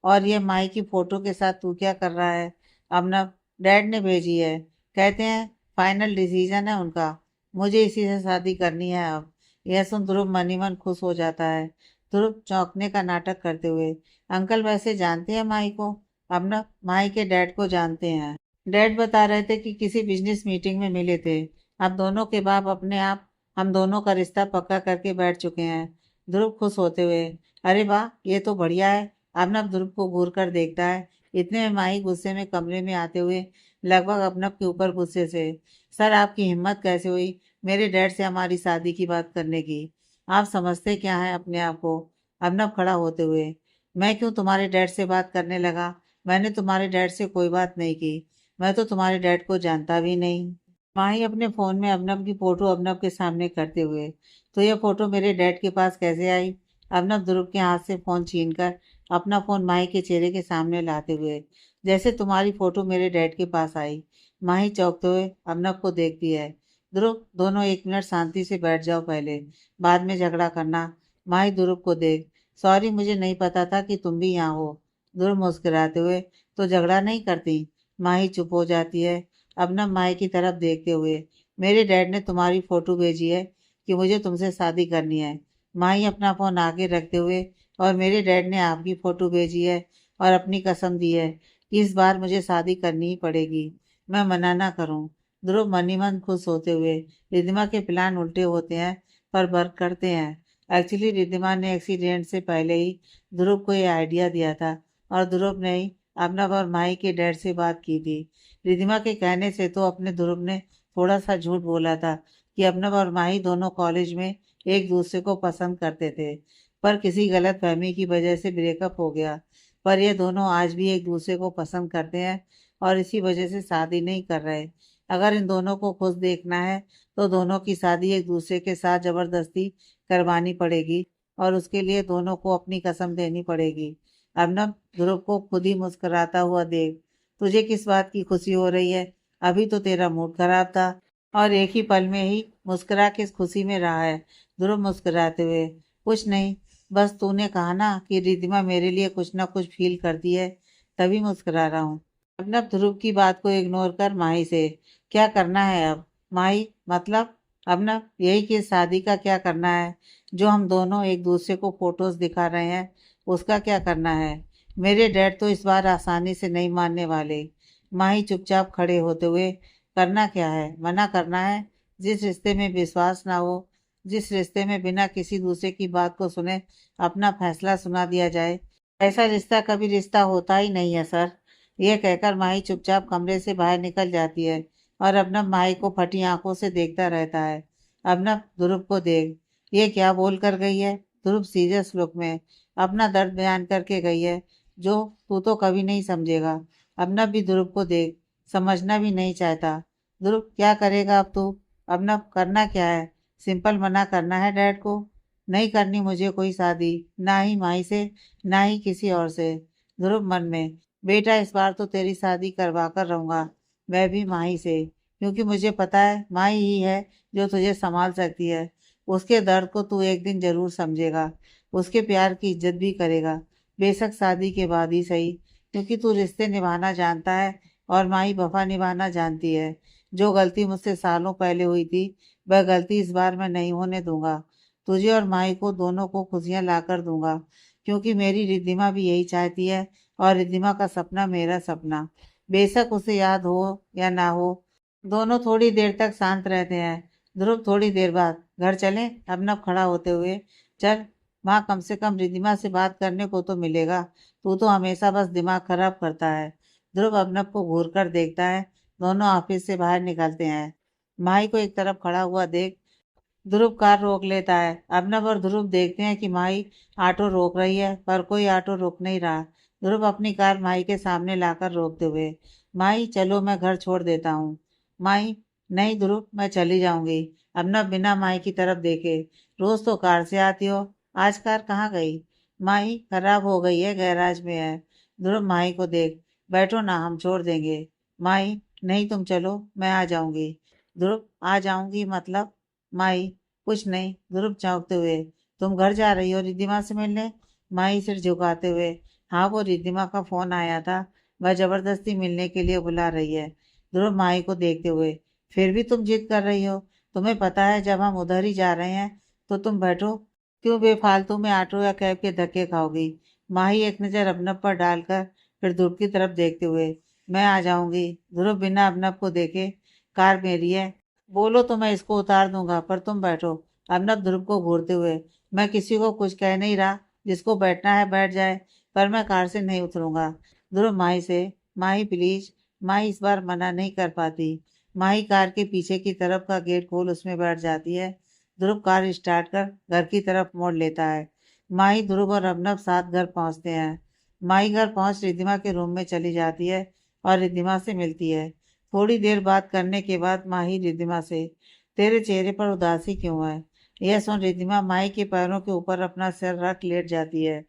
और ये माई की फोटो के साथ तू क्या कर रहा है? अर्नब, डैड ने भेजी है, कहते हैं फाइनल डिसीजन है उनका, मुझे इसी से शादी करनी है अब। यह सुन ध्रुव मन ही मन खुश हो जाता है। ध्रुव चौंकने का नाटक करते हुए, अंकल वैसे जानते हैं माई को? अर्नब, माई के डैड को जानते हैं। डैड बता रहे थे कि किसी बिजनेस मीटिंग में मिले थे। अब दोनों के बाप अपने आप हम दोनों का रिश्ता पक्का करके बैठ चुके हैं। ध्रुव खुश होते हुए, अरे वाह, ये तो बढ़िया है। अर्नब ध्रुव को घूर कर देखता है। इतने में माही गुस्से में कमरे में आते हुए, लगभग अर्नब के ऊपर गुस्से से, सर आपकी हिम्मत कैसे हुई मेरे डैड से हमारी शादी की बात करने की? आप समझते क्या है अपने आप को? अर्नब खड़ा होते हुए, मैं क्यों तुम्हारे डैड से बात करने लगा? मैंने तुम्हारे डैड से कोई बात नहीं की। मैं तो तुम्हारे डैड को जानता भी नहीं। माही अपने फोन में अबनब की फोटो अबनब के सामने करते हुए, तो यह फोटो मेरे डैड के पास कैसे आई? अबनब ध्रुव के हाथ से फोन छीनकर अपना फोन माही के चेहरे के सामने लाते हुए, जैसे तुम्हारी फोटो मेरे डैड के पास आई। माही चौंकते हुए अबनब को देखती है। ध्रुव, दोनों एक मिनट शांति से बैठ जाओ पहले, बाद में झगड़ा करना। माही ध्रुव को देख, सॉरी, मुझे नहीं पता था कि तुम भी यहाँ हो। ध्रुव मुस्कुराते हुए, तो झगड़ा नहीं करती? माही चुप हो जाती है। अब न माई की तरफ देखते हुए, मेरे डैड ने तुम्हारी फोटो भेजी है कि मुझे तुमसे शादी करनी है। माई अपना फोन आगे रखते हुए, और मेरे डैड ने आपकी फोटो भेजी है और अपनी कसम दी है कि इस बार मुझे शादी करनी ही पड़ेगी, मैं मना ना करूं। ध्रुव मन ही मन खुश होते हुए, रिद्धिमा के प्लान उल्टे होते हैं पर वर्क करते हैं। एक्चुअली रिद्धिमा ने एक्सीडेंट से पहले ही ध्रुव को ये आइडिया दिया था, और ध्रुव ने ही अपना और माई के डैड से बात की थी। रिद्धिमा के कहने से तो अपने ध्रुव ने थोड़ा सा झूठ बोला था कि अबनव और माही दोनों कॉलेज में एक दूसरे को पसंद करते थे, पर किसी गलत फहमी की वजह से ब्रेकअप हो गया। पर ये दोनों आज भी एक दूसरे को पसंद करते हैं और इसी वजह से शादी नहीं कर रहे। अगर इन दोनों को खुश देखना है तो दोनों की शादी एक दूसरे के साथ जबरदस्ती करवानी पड़ेगी, और उसके लिए दोनों को अपनी कसम देनी पड़ेगी। अबनव ध्रुव को खुद ही मुस्कुराता हुआ देख, तुझे किस बात की खुशी हो रही है? अभी तो तेरा मूड खराब था और एक ही पल में ही मुस्कुरा किस खुशी में रहा है? ध्रुव मुस्कुराते हुए, कुछ नहीं, बस तूने कहा ना कि रिद्धिमा मेरे लिए कुछ ना कुछ फील करती है, तभी मुस्कुरा रहा हूँ। अब ध्रुव की बात को इग्नोर कर माही से, क्या करना है अब? माही, मतलब अब न यही कि शादी का क्या करना है? जो हम दोनों एक दूसरे को फोटोज दिखा रहे हैं उसका क्या करना है? मेरे डैड तो इस बार आसानी से नहीं मानने वाले। माही चुपचाप खड़े होते हुए, करना क्या है? मना करना है? जिस रिश्ते में विश्वास ना हो, जिस रिश्ते में बिना किसी दूसरे की बात को सुने अपना फैसला सुना दिया जाए, ऐसा रिश्ता कभी रिश्ता होता ही नहीं है सर। यह कहकर माही चुपचाप कमरे से बाहर निकल जाती है और अबनव माही को फटी आंखों से देखता रहता है। अबनव, ध्रुव को देख, ये क्या बोल कर गई है। ध्रुव सीरियस लुक में अपना दर्द बयान करके गई है, जो तू तो कभी नहीं समझेगा। अबनव भी ध्रुव को देख समझना भी नहीं चाहता। ध्रुव, क्या करेगा अब तू। अबनव, करना क्या है, सिंपल मना करना है डैड को। नहीं करनी मुझे कोई शादी, ना ही माही से, ना ही किसी और से। ध्रुव मन में, बेटा इस बार तो तेरी शादी करवा कर रहूंगा, मैं भी माही से, क्योंकि मुझे पता है माही ही है जो तुझे संभाल सकती है। उसके दर्द को तू एक दिन जरूर समझेगा, उसके प्यार की इज्जत भी करेगा, बेशक शादी के बाद ही सही, क्योंकि तू रिश्ते निभाना जानता है और माही वफा निभाना जानती है। जो गलती मुझसे सालों पहले हुई थी, वह गलती इस बार मैं नहीं होने दूंगा। तुझे और माई को दोनों को खुशियां ला कर दूंगा, क्योंकि मेरी रिद्धिमा भी यही चाहती है और रिद्धिमा का सपना मेरा सपना। बेशक उसे याद हो या ना हो, दोनों थोड़ी देर तक शांत रहते हैं। ध्रुव, थोड़ी देर बाद घर चलें। अबनव खड़ा होते हुए, चल, वहाँ कम से कम रिद्धिमा से बात करने को तो मिलेगा। तू तो हमेशा बस दिमाग खराब करता है। ध्रुव अबनव को घूर कर देखता है। दोनों ऑफिस से बाहर निकलते हैं। माही को एक तरफ खड़ा हुआ देख ध्रुव कार रोक लेता है। अबनव और ध्रुव देखते हैं कि माही ऑटो रोक रही है, पर कोई ऑटो रोक नहीं रहा। ध्रुव अपनी कार माही के सामने लाकर रोकते हुए, माही चलो मैं घर छोड़ देता हूँ। माही, नहीं ध्रुव, मैं चली जाऊंगी। अबनव बिना माही की तरफ देखे, रोज तो कार से आती हो, आज कार कहाँ गई। माही, खराब हो गई है, गैराज में है। ध्रुव माही को देख, बैठो ना, हम छोड़ देंगे। माही, नहीं तुम चलो, मैं आ जाऊंगी। ध्रुव, आ जाऊंगी मतलब। माई, कुछ नहीं। ध्रुव चौंकते हुए, तुम घर जा रही हो रिद्धिमा से मिलने। माई सिर झुकाते हुए, हाँ वो रिद्धिमा का फोन आया था, वह जबरदस्ती मिलने के लिए बुला रही है। ध्रुव माई को देखते हुए, फिर भी तुम जिद कर रही हो। तुम्हें पता है जब हम उधर ही जा रहे हैं, तो तुम बैठो, क्यों बेफालतू में ऑटो या कैब के धक्के खाओगी। माही एक नज़र अबनव पर डालकर फिर ध्रुव की तरफ देखते हुए, मैं आ जाऊंगी। ध्रुव बिना अबनव को देखे, कार मेरी है, बोलो तो मैं इसको उतार दूंगा, पर तुम बैठो। अर्नब ध्रुव को घूरते हुए, मैं किसी को कुछ कह नहीं रहा, जिसको बैठना है बैठ जाए, पर मैं कार से नहीं उतरूंगा। ध्रुव माही से, माही प्लीज। माही इस बार मना नहीं कर पाती। माही कार के पीछे की तरफ का गेट खोल उसमें बैठ जाती है। ध्रुव कार स्टार्ट कर घर की तरफ मोड़ लेता है। माही, ध्रुव और अर्नब साथ घर पहुंचते हैं। माही घर पहुंच रिद्धिमा के रूम में चली जाती है और रिद्धिमा से मिलती है। थोड़ी देर बात करने के बाद माही रिद्धिमा से, तेरे चेहरे पर उदासी क्यों है। यह सुन रिद्धिमा माही के पैरों के ऊपर अपना सिर रख लेट जाती है।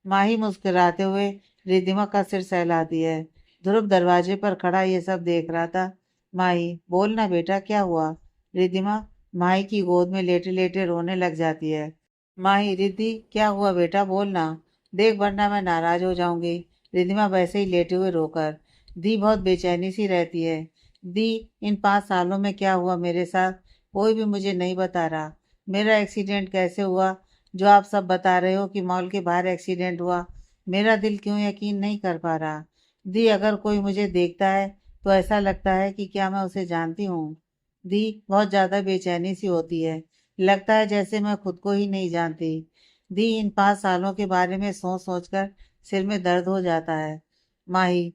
माही मुस्कुराते हुए रिद्धिमा का सिर सहलाती है। ध्रुव दरवाजे पर खड़ा ये सब देख रहा था। माही, बोल ना बेटा, क्या हुआ। रिद्धिमा माही की गोद में लेटे लेटे रोने लग जाती है। माही, रिद्धि क्या हुआ बेटा, बोल ना, देख वरना मैं नाराज हो जाऊंगी। रिद्धिमा वैसे ही लेटे हुए रोकर, दी बहुत बेचैनी सी रहती है। दी, इन 5 सालों में क्या हुआ मेरे साथ, कोई भी मुझे नहीं बता रहा। मेरा एक्सीडेंट कैसे हुआ, जो आप सब बता रहे हो कि मॉल के बाहर एक्सीडेंट हुआ, मेरा दिल क्यों यकीन नहीं कर पा रहा। दी, अगर कोई मुझे देखता है तो ऐसा लगता है कि क्या मैं उसे जानती हूँ। दी, बहुत ज्यादा बेचैनी सी होती है, लगता है जैसे मैं खुद को ही नहीं जानती। दी, इन 5 सालों के बारे में सोच सोच कर सिर में दर्द हो जाता है। माही,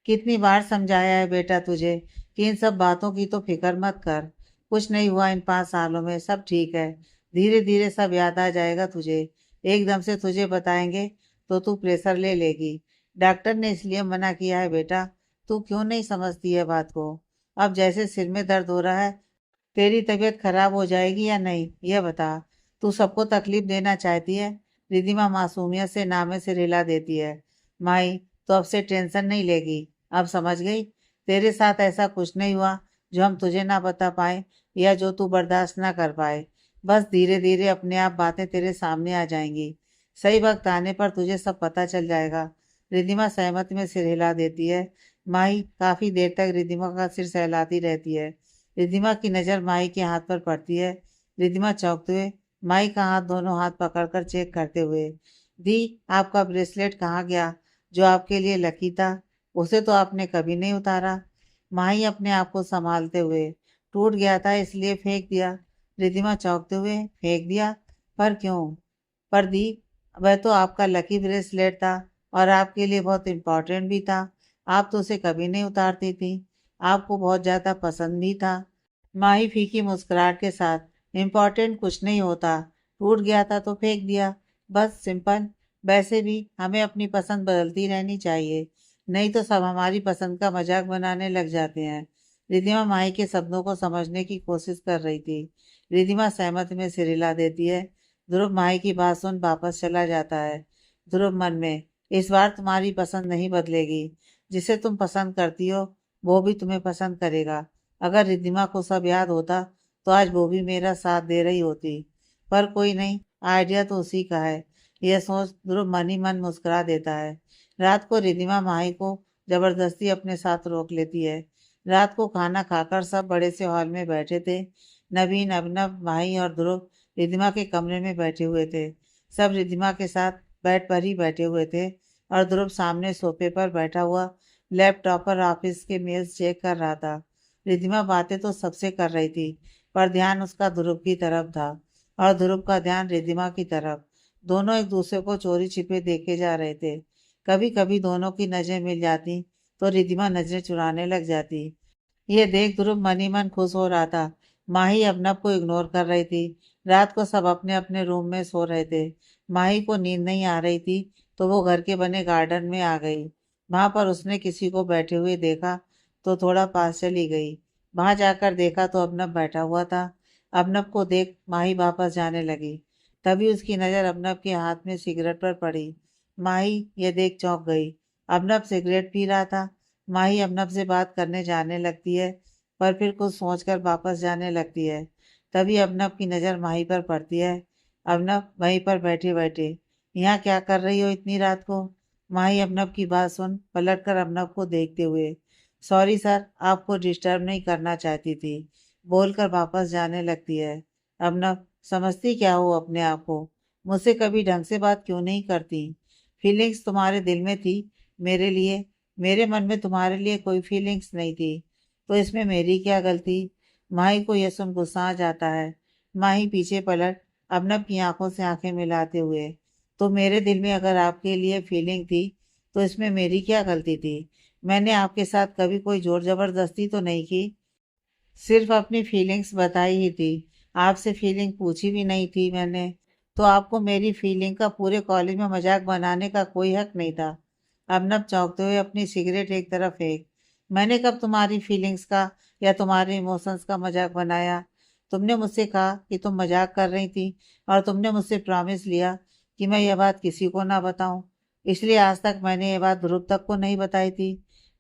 कितनी बार समझाया है बेटा तुझे कि इन सब बातों की तो फिक्र मत कर, कुछ नहीं हुआ इन 5 सालों में, सब ठीक है। धीरे धीरे सब याद आ जाएगा तुझे, एकदम से तुझे बताएंगे तो तू प्रेशर ले लेगी। डॉक्टर ने इसलिए मना किया है बेटा, तू क्यों नहीं समझती है बात को। अब जैसे सिर में दर्द हो रहा है, तेरी तबीयत खराब हो जाएगी या नहीं, यह बता। तू सबको तकलीफ देना चाहती है। रिद्धिमा मासूमियत से नामे से हिला देती है। माई, तो अब से टेंशन नहीं लेगी, अब समझ गई। तेरे साथ ऐसा कुछ नहीं हुआ जो हम तुझे ना बता पाए या जो तू बर्दाश्त ना कर पाए। बस धीरे धीरे अपने आप बातें तेरे सामने आ जाएंगी। सही वक्त आने पर तुझे सब पता चल जाएगा। रिद्धिमा सहमति में सिर हिला देती है। माही काफी देर तक रिद्धिमा का सिर सहलाती रहती है। रिद्धिमा की नज़र माही के हाथ पर पड़ती है। रिद्धिमा चौंकते हुए माही का हाथ दोनों हाथ पकड़कर चेक करते हुए, दी, आपका ब्रेसलेट कहाँ गया, जो आपके लिए लकी था, उसे तो आपने कभी नहीं उतारा। माही अपने आप को संभालते हुए, टूट गया था इसलिए फेंक दिया। रिद्धिमा चौंकते हुए, फेंक दिया, पर क्यों। पर दी, वह तो आपका लकी ब्रेसलेट था और आपके लिए बहुत इम्पोर्टेंट भी था। आप तो उसे कभी नहीं उतारती थी। आपको बहुत ज़्यादा पसंद भी था। माही फीकी मुस्कुराहट के साथ, इम्पोर्टेंट कुछ नहीं होता, टूट गया था तो फेंक दिया, बस सिंपल। वैसे भी हमें अपनी पसंद बदलती रहनी चाहिए, नहीं तो सब हमारी पसंद का मजाक बनाने लग जाते हैं। रिधिमा माही के शब्दों को समझने की कोशिश कर रही थी। रिधिमा सहमत में सिर हिला देती है। ध्रुव माही की बात सुन वापस चला जाता है। ध्रुव मन में, इस बार तुम्हारी पसंद नहीं बदलेगी। जिसे तुम पसंद करती हो वो भी तुम्हें पसंद करेगा। अगर रिद्धिमा को सब याद होता तो आज वो भी मेरा साथ दे रही होती। पर कोई नहीं, आइडिया तो उसी का है। यह सोच ध्रुव मन ही मन मुस्कुरा देता है। रात को रिद्धिमा माही को जबरदस्ती अपने साथ रोक लेती है। रात को खाना खाकर सब बड़े से हॉल में बैठे थे। नवीन, अभिनव, माही और ध्रुव रिद्धिमा के कमरे में बैठे हुए थे। सब रिद्धिमा के साथ बेड पर ही बैठे हुए थे और ध्रुव सामने सोफे पर बैठा हुआ लैपटॉप पर ऑफिस के मेल्स चेक कर रहा था। रिद्धिमा बातें तो सबसे कर रही थी, पर ध्यान उसका ध्रुव की तरफ था और ध्रुव का ध्यान रिद्धिमा की तरफ। दोनों एक दूसरे को चोरी छिपे देखे जा रहे थे। कभी कभी दोनों की नजरें मिल जाती तो रिद्धिमा नजरें चुराने लग जाती। ये देख ध्रुव मन ही मन खुश हो रहा था। माही अपनप को इग्नोर कर रही थी। रात को सब अपने अपने रूम में सो रहे थे। माही को नींद नहीं आ रही थी तो वो घर के बने गार्डन में आ गई। वहां पर उसने किसी को बैठे हुए देखा तो थोड़ा पास चली गई। वहां जाकर देखा तो अबनब बैठा हुआ था। अबनब को देख माही वापस जाने लगी। तभी उसकी नजर अबनब के हाथ में सिगरेट पर पड़ी। माही ये देख चौंक गई। अबनब सिगरेट पी रहा था। माही अबनब से बात करने जाने लगती है, पर फिर कुछ सोचकर वापस जाने लगती है। तभी अबनब की नज़र माही पर पड़ती है। अबनब वहीं पर बैठे बैठे, यहाँ क्या कर रही हो इतनी रात को? माही अबनब की बात सुन पलटकर अबनब को देखते हुए, सॉरी सर, आपको डिस्टर्ब नहीं करना चाहती थी, बोलकर वापस जाने लगती है। अबनब, समझती क्या हो अपने आप को? मुझसे कभी ढंग से बात क्यों नहीं करती? फीलिंग्स तुम्हारे दिल में थी मेरे लिए, मेरे मन में तुम्हारे लिए कोई फीलिंग्स नहीं थी, तो इसमें मेरी क्या गलती? माही को यह सुन गुस्सा आ जाता है। माही पीछे पलट अबनब की आंखों से आंखें मिलाते हुए, तो मेरे दिल में अगर आपके लिए फीलिंग थी तो इसमें मेरी क्या गलती थी? मैंने आपके साथ कभी कोई जोर जबरदस्ती तो नहीं की, सिर्फ अपनी फीलिंग्स बताई ही थी। आपसे फीलिंग पूछी भी नहीं थी मैंने। तो आपको मेरी फीलिंग का पूरे कॉलेज में मजाक बनाने का कोई हक नहीं था। अबनब चौंकते हुए अपनी सिगरेट एक तरफ फेंक, मैंने कब तुम्हारी फीलिंग्स का या तुम्हारे इमोशंस का मजाक बनाया? तुमने मुझसे कहा कि तुम मजाक कर रही थी और तुमने मुझसे प्रॉमिस लिया कि मैं यह बात किसी को ना बताऊं। इसलिए आज तक मैंने ये बात ध्रुव तक को नहीं बताई थी।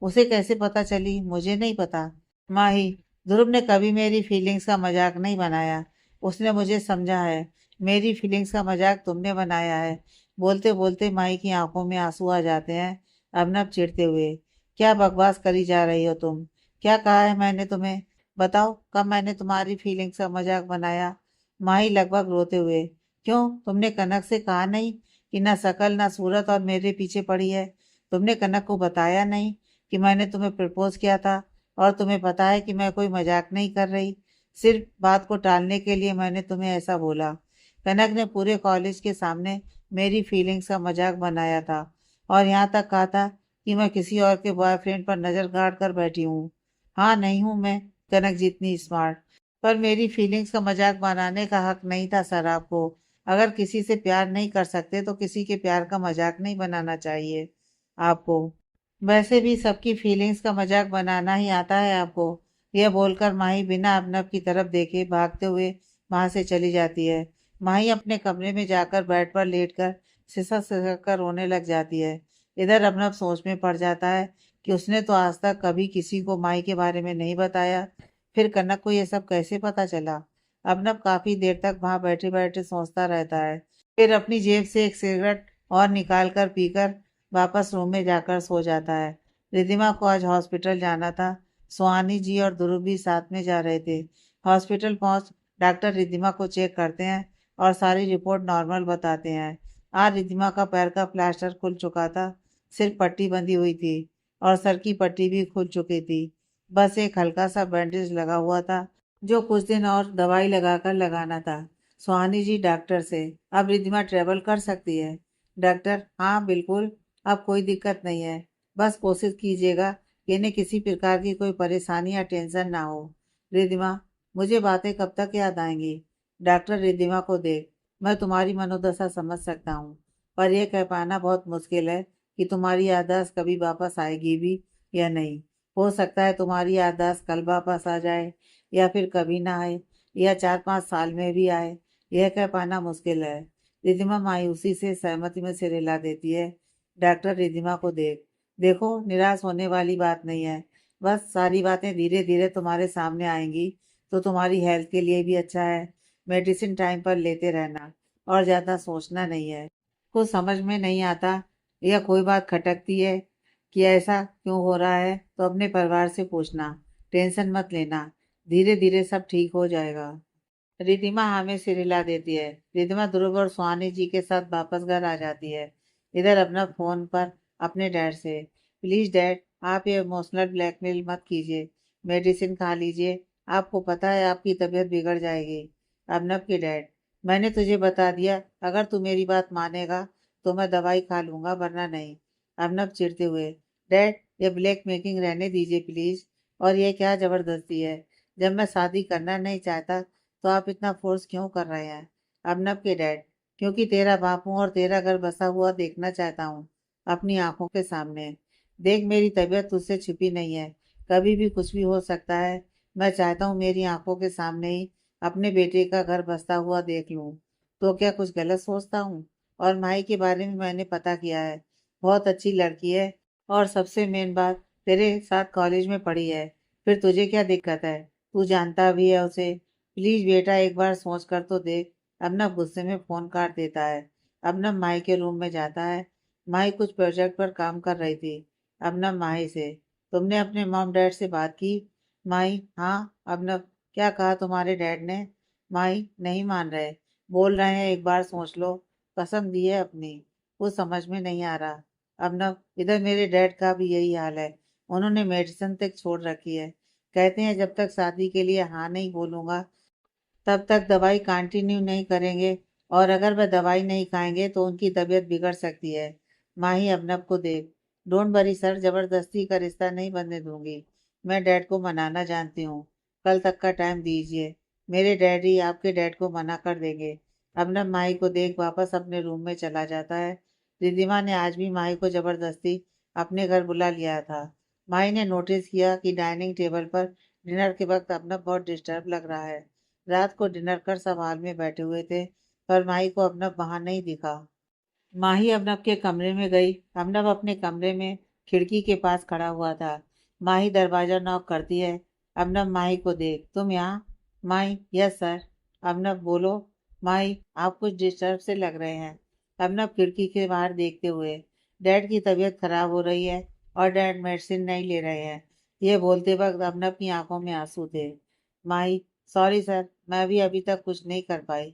उसे कैसे पता चली मुझे नहीं पता। माही, ध्रुव ने कभी मेरी फीलिंग्स का मजाक नहीं बनाया। उसने मुझे समझा है। मेरी फीलिंग्स का मजाक तुमने बनाया है। बोलते बोलते माही की आंखों में आंसू आ जाते हैं। अबनब चिढ़ते हुए, क्या बकवास करी जा रही हो तुम? क्या कहा है मैंने तुम्हें? बताओ कब मैंने तुम्हारी फीलिंग्स का मजाक बनाया? माही लगभग रोते हुए, क्यों, तुमने कनक से कहा नहीं कि ना शकल ना सूरत और मेरे पीछे पड़ी है? तुमने कनक को बताया नहीं कि मैंने तुम्हें प्रपोज किया था और तुम्हें पता है कि मैं कोई मजाक नहीं कर रही? सिर्फ बात को टालने के लिए मैंने तुम्हें ऐसा बोला। कनक ने पूरे कॉलेज के सामने मेरी फीलिंग्स का मजाक बनाया था और यहाँ तक कहा था कि मैं किसी और के बॉयफ्रेंड पर नजर गाड़ कर बैठी हूँ। हाँ, नहीं हूँ मैं कनक जितनी स्मार्ट, पर मेरी फीलिंग्स का मजाक बनाने का हक नहीं था सर आपको। अगर किसी से प्यार नहीं कर सकते तो किसी के प्यार का मजाक नहीं बनाना चाहिए आपको। वैसे भी सबकी फीलिंग्स का मजाक बनाना ही आता है आपको। यह बोलकर माही बिना अबनब की तरफ देखे भागते हुए वहां से चली जाती है। माही अपने कमरे में जाकर बेड पर लेटकर सिसक सिसक कर रोने लग जाती है। इधर अबनब सोच में पड़ जाता है कि उसने तो आज तक कभी किसी को माही के बारे में नहीं बताया, फिर कनक को यह सब कैसे पता चला? अबनब काफी देर तक वहां बैठे बैठे सोचता रहता है। फिर अपनी जेब से एक सिगरेट और निकाल कर पीकर वापस रूम में जाकर सो जाता है। रिधिमा को आज हॉस्पिटल जाना था। सुहानी जी और ध्रुव भी साथ में जा रहे थे। हॉस्पिटल पहुंच डॉक्टर रिधिमा को चेक करते हैं और सारी रिपोर्ट नॉर्मल बताते हैं। आज रिधिमा का पैर का प्लास्टर खुल चुका था, सिर्फ पट्टी बंधी हुई थी और सर की पट्टी भी खुल चुकी थी। बस एक हल्का सा बैंडेज लगा हुआ था जो कुछ दिन और दवाई लगाकर लगाना था। सुहानी जी डॉक्टर से, अब रिधिमा ट्रेवल कर सकती है? डॉक्टर, हाँ बिल्कुल, अब कोई दिक्कत नहीं है। बस कोशिश कीजिएगा कि इन्हें किसी प्रकार की कोई परेशानी या टेंशन ना हो। रिद्धिमा, मुझे बातें कब तक याद आएंगी? डॉक्टर, रिद्धिमा को देख, मैं तुम्हारी मनोदशा समझ सकता हूँ, पर यह कह पाना बहुत मुश्किल है कि तुम्हारी याददाश्त कभी वापस आएगी भी या नहीं। हो सकता है तुम्हारी याददाश्त कल वापस आ जाए, या फिर कभी ना आए, या 4-5 साल में भी आए। यह कह पाना मुश्किल है। रिद्धिमा मायूसी से सहमति में सिर हिला देती है। डॉक्टर, रिद्धिमा को देख, देखो, निराश होने वाली बात नहीं है। बस सारी बातें धीरे धीरे तुम्हारे सामने आएंगी तो तुम्हारी हेल्थ के लिए भी अच्छा है। मेडिसिन टाइम पर लेते रहना और ज़्यादा सोचना नहीं है। कुछ समझ में नहीं आता या कोई बात खटकती है कि ऐसा क्यों हो रहा है तो अपने परिवार से पूछना। टेंशन मत लेना, धीरे धीरे सब ठीक हो जाएगा। रिधिमा हमें सिर हिला देती है। रिधिमा ध्रुव और सुहानी जी के साथ वापस घर आ जाती है। इधर अपना फोन पर अपने डैड से, प्लीज डैड, आप ये इमोशनल ब्लैकमेल मत कीजिए, मेडिसिन खा लीजिए, आपको पता है आपकी तबीयत बिगड़ जाएगी। अर्नब के डैड, मैंने तुझे बता दिया, अगर तू मेरी बात मानेगा तो मैं दवाई खा लूंगा, वरना नहीं। अर्नब चिढ़ते हुए, डैड, ये ब्लैक मेकिंग रहने दीजिए प्लीज। और ये क्या जबरदस्ती है? जब मैं शादी करना नहीं चाहता तो आप इतना फोर्स क्यों कर रहे हैं? अर्नब के डैड, क्योंकि तेरा बाप हूँ और तेरा घर बसा हुआ देखना चाहता हूँ अपनी आंखों के सामने। देख, मेरी तबीयत तुझसे छिपी नहीं है, कभी भी कुछ भी हो सकता है। मैं चाहता हूँ मेरी आंखों के सामने ही अपने बेटे का घर बसता हुआ देख लूँ। तो क्या कुछ गलत सोचता हूँ? और माई के बारे में मैंने पता किया है, बहुत अच्छी लड़की है, और सबसे मेन बात, तेरे साथ कॉलेज में पढ़ी है। फिर तुझे क्या दिक्कत है? तू जानता भी है उसे। प्लीज बेटा, एक बार सोच कर तो देख। अबनव गुस्से में फोन काट देता है। अबनव माई के रूम में जाता है। माई कुछ प्रोजेक्ट पर काम कर रही थी। अबनव माही से, तुमने अपने मॉम डैड से बात की? माई, हाँ। अबनव, क्या कहा तुम्हारे डैड ने? माई, नहीं मान रहे, बोल रहे हैं एक बार सोच लो, कसम दी है अपनी। कुछ समझ में नहीं आ रहा। अबनव, इधर मेरे डैड का भी यही हाल है, उन्होंने मेडिसिन तक छोड़ रखी है। कहते हैं जब तक शादी के लिए हाँ नहीं बोलूंगा तब तक दवाई कंटिन्यू नहीं करेंगे, और अगर वह दवाई नहीं खाएंगे तो उनकी तबीयत बिगड़ सकती है। माही अबनव को देख, डोंट वरी सर, जबरदस्ती का रिश्ता नहीं बनने दूंगी। मैं डैड को मनाना जानती हूँ, कल तक का टाइम दीजिए, मेरे डैडी आपके डैड को मना कर देंगे। अबनव माही को देख वापस अपने रूम में चला जाता है। रिद्धिमा ने आज भी माही को जबरदस्ती अपने घर बुला लिया था। माही ने नोटिस किया कि डाइनिंग टेबल पर डिनर के वक्त अबनव बहुत डिस्टर्ब लग रहा है। रात को डिनर कर सब हॉल में बैठे हुए थे, पर माही को अबनव वहां नहीं दिखा। माही अबनव के कमरे में गई। अबनव अपने कमरे में खिड़की के पास खड़ा हुआ था। माही दरवाजा नॉक करती है। अबनव माही को देख, तुम यहाँ? माही, यस सर। अबनव, बोलो। माही, आप कुछ डिस्टर्ब से लग रहे हैं। अबनव खिड़की के बाहर देखते हुए, डैड की तबीयत खराब हो रही है और डैड मेडिसिन नहीं ले रहे हैं। ये बोलते वक्त अबनव की आंखों में आंसू थे। माही, सॉरी सर, मैं भी अभी तक कुछ नहीं कर पाई।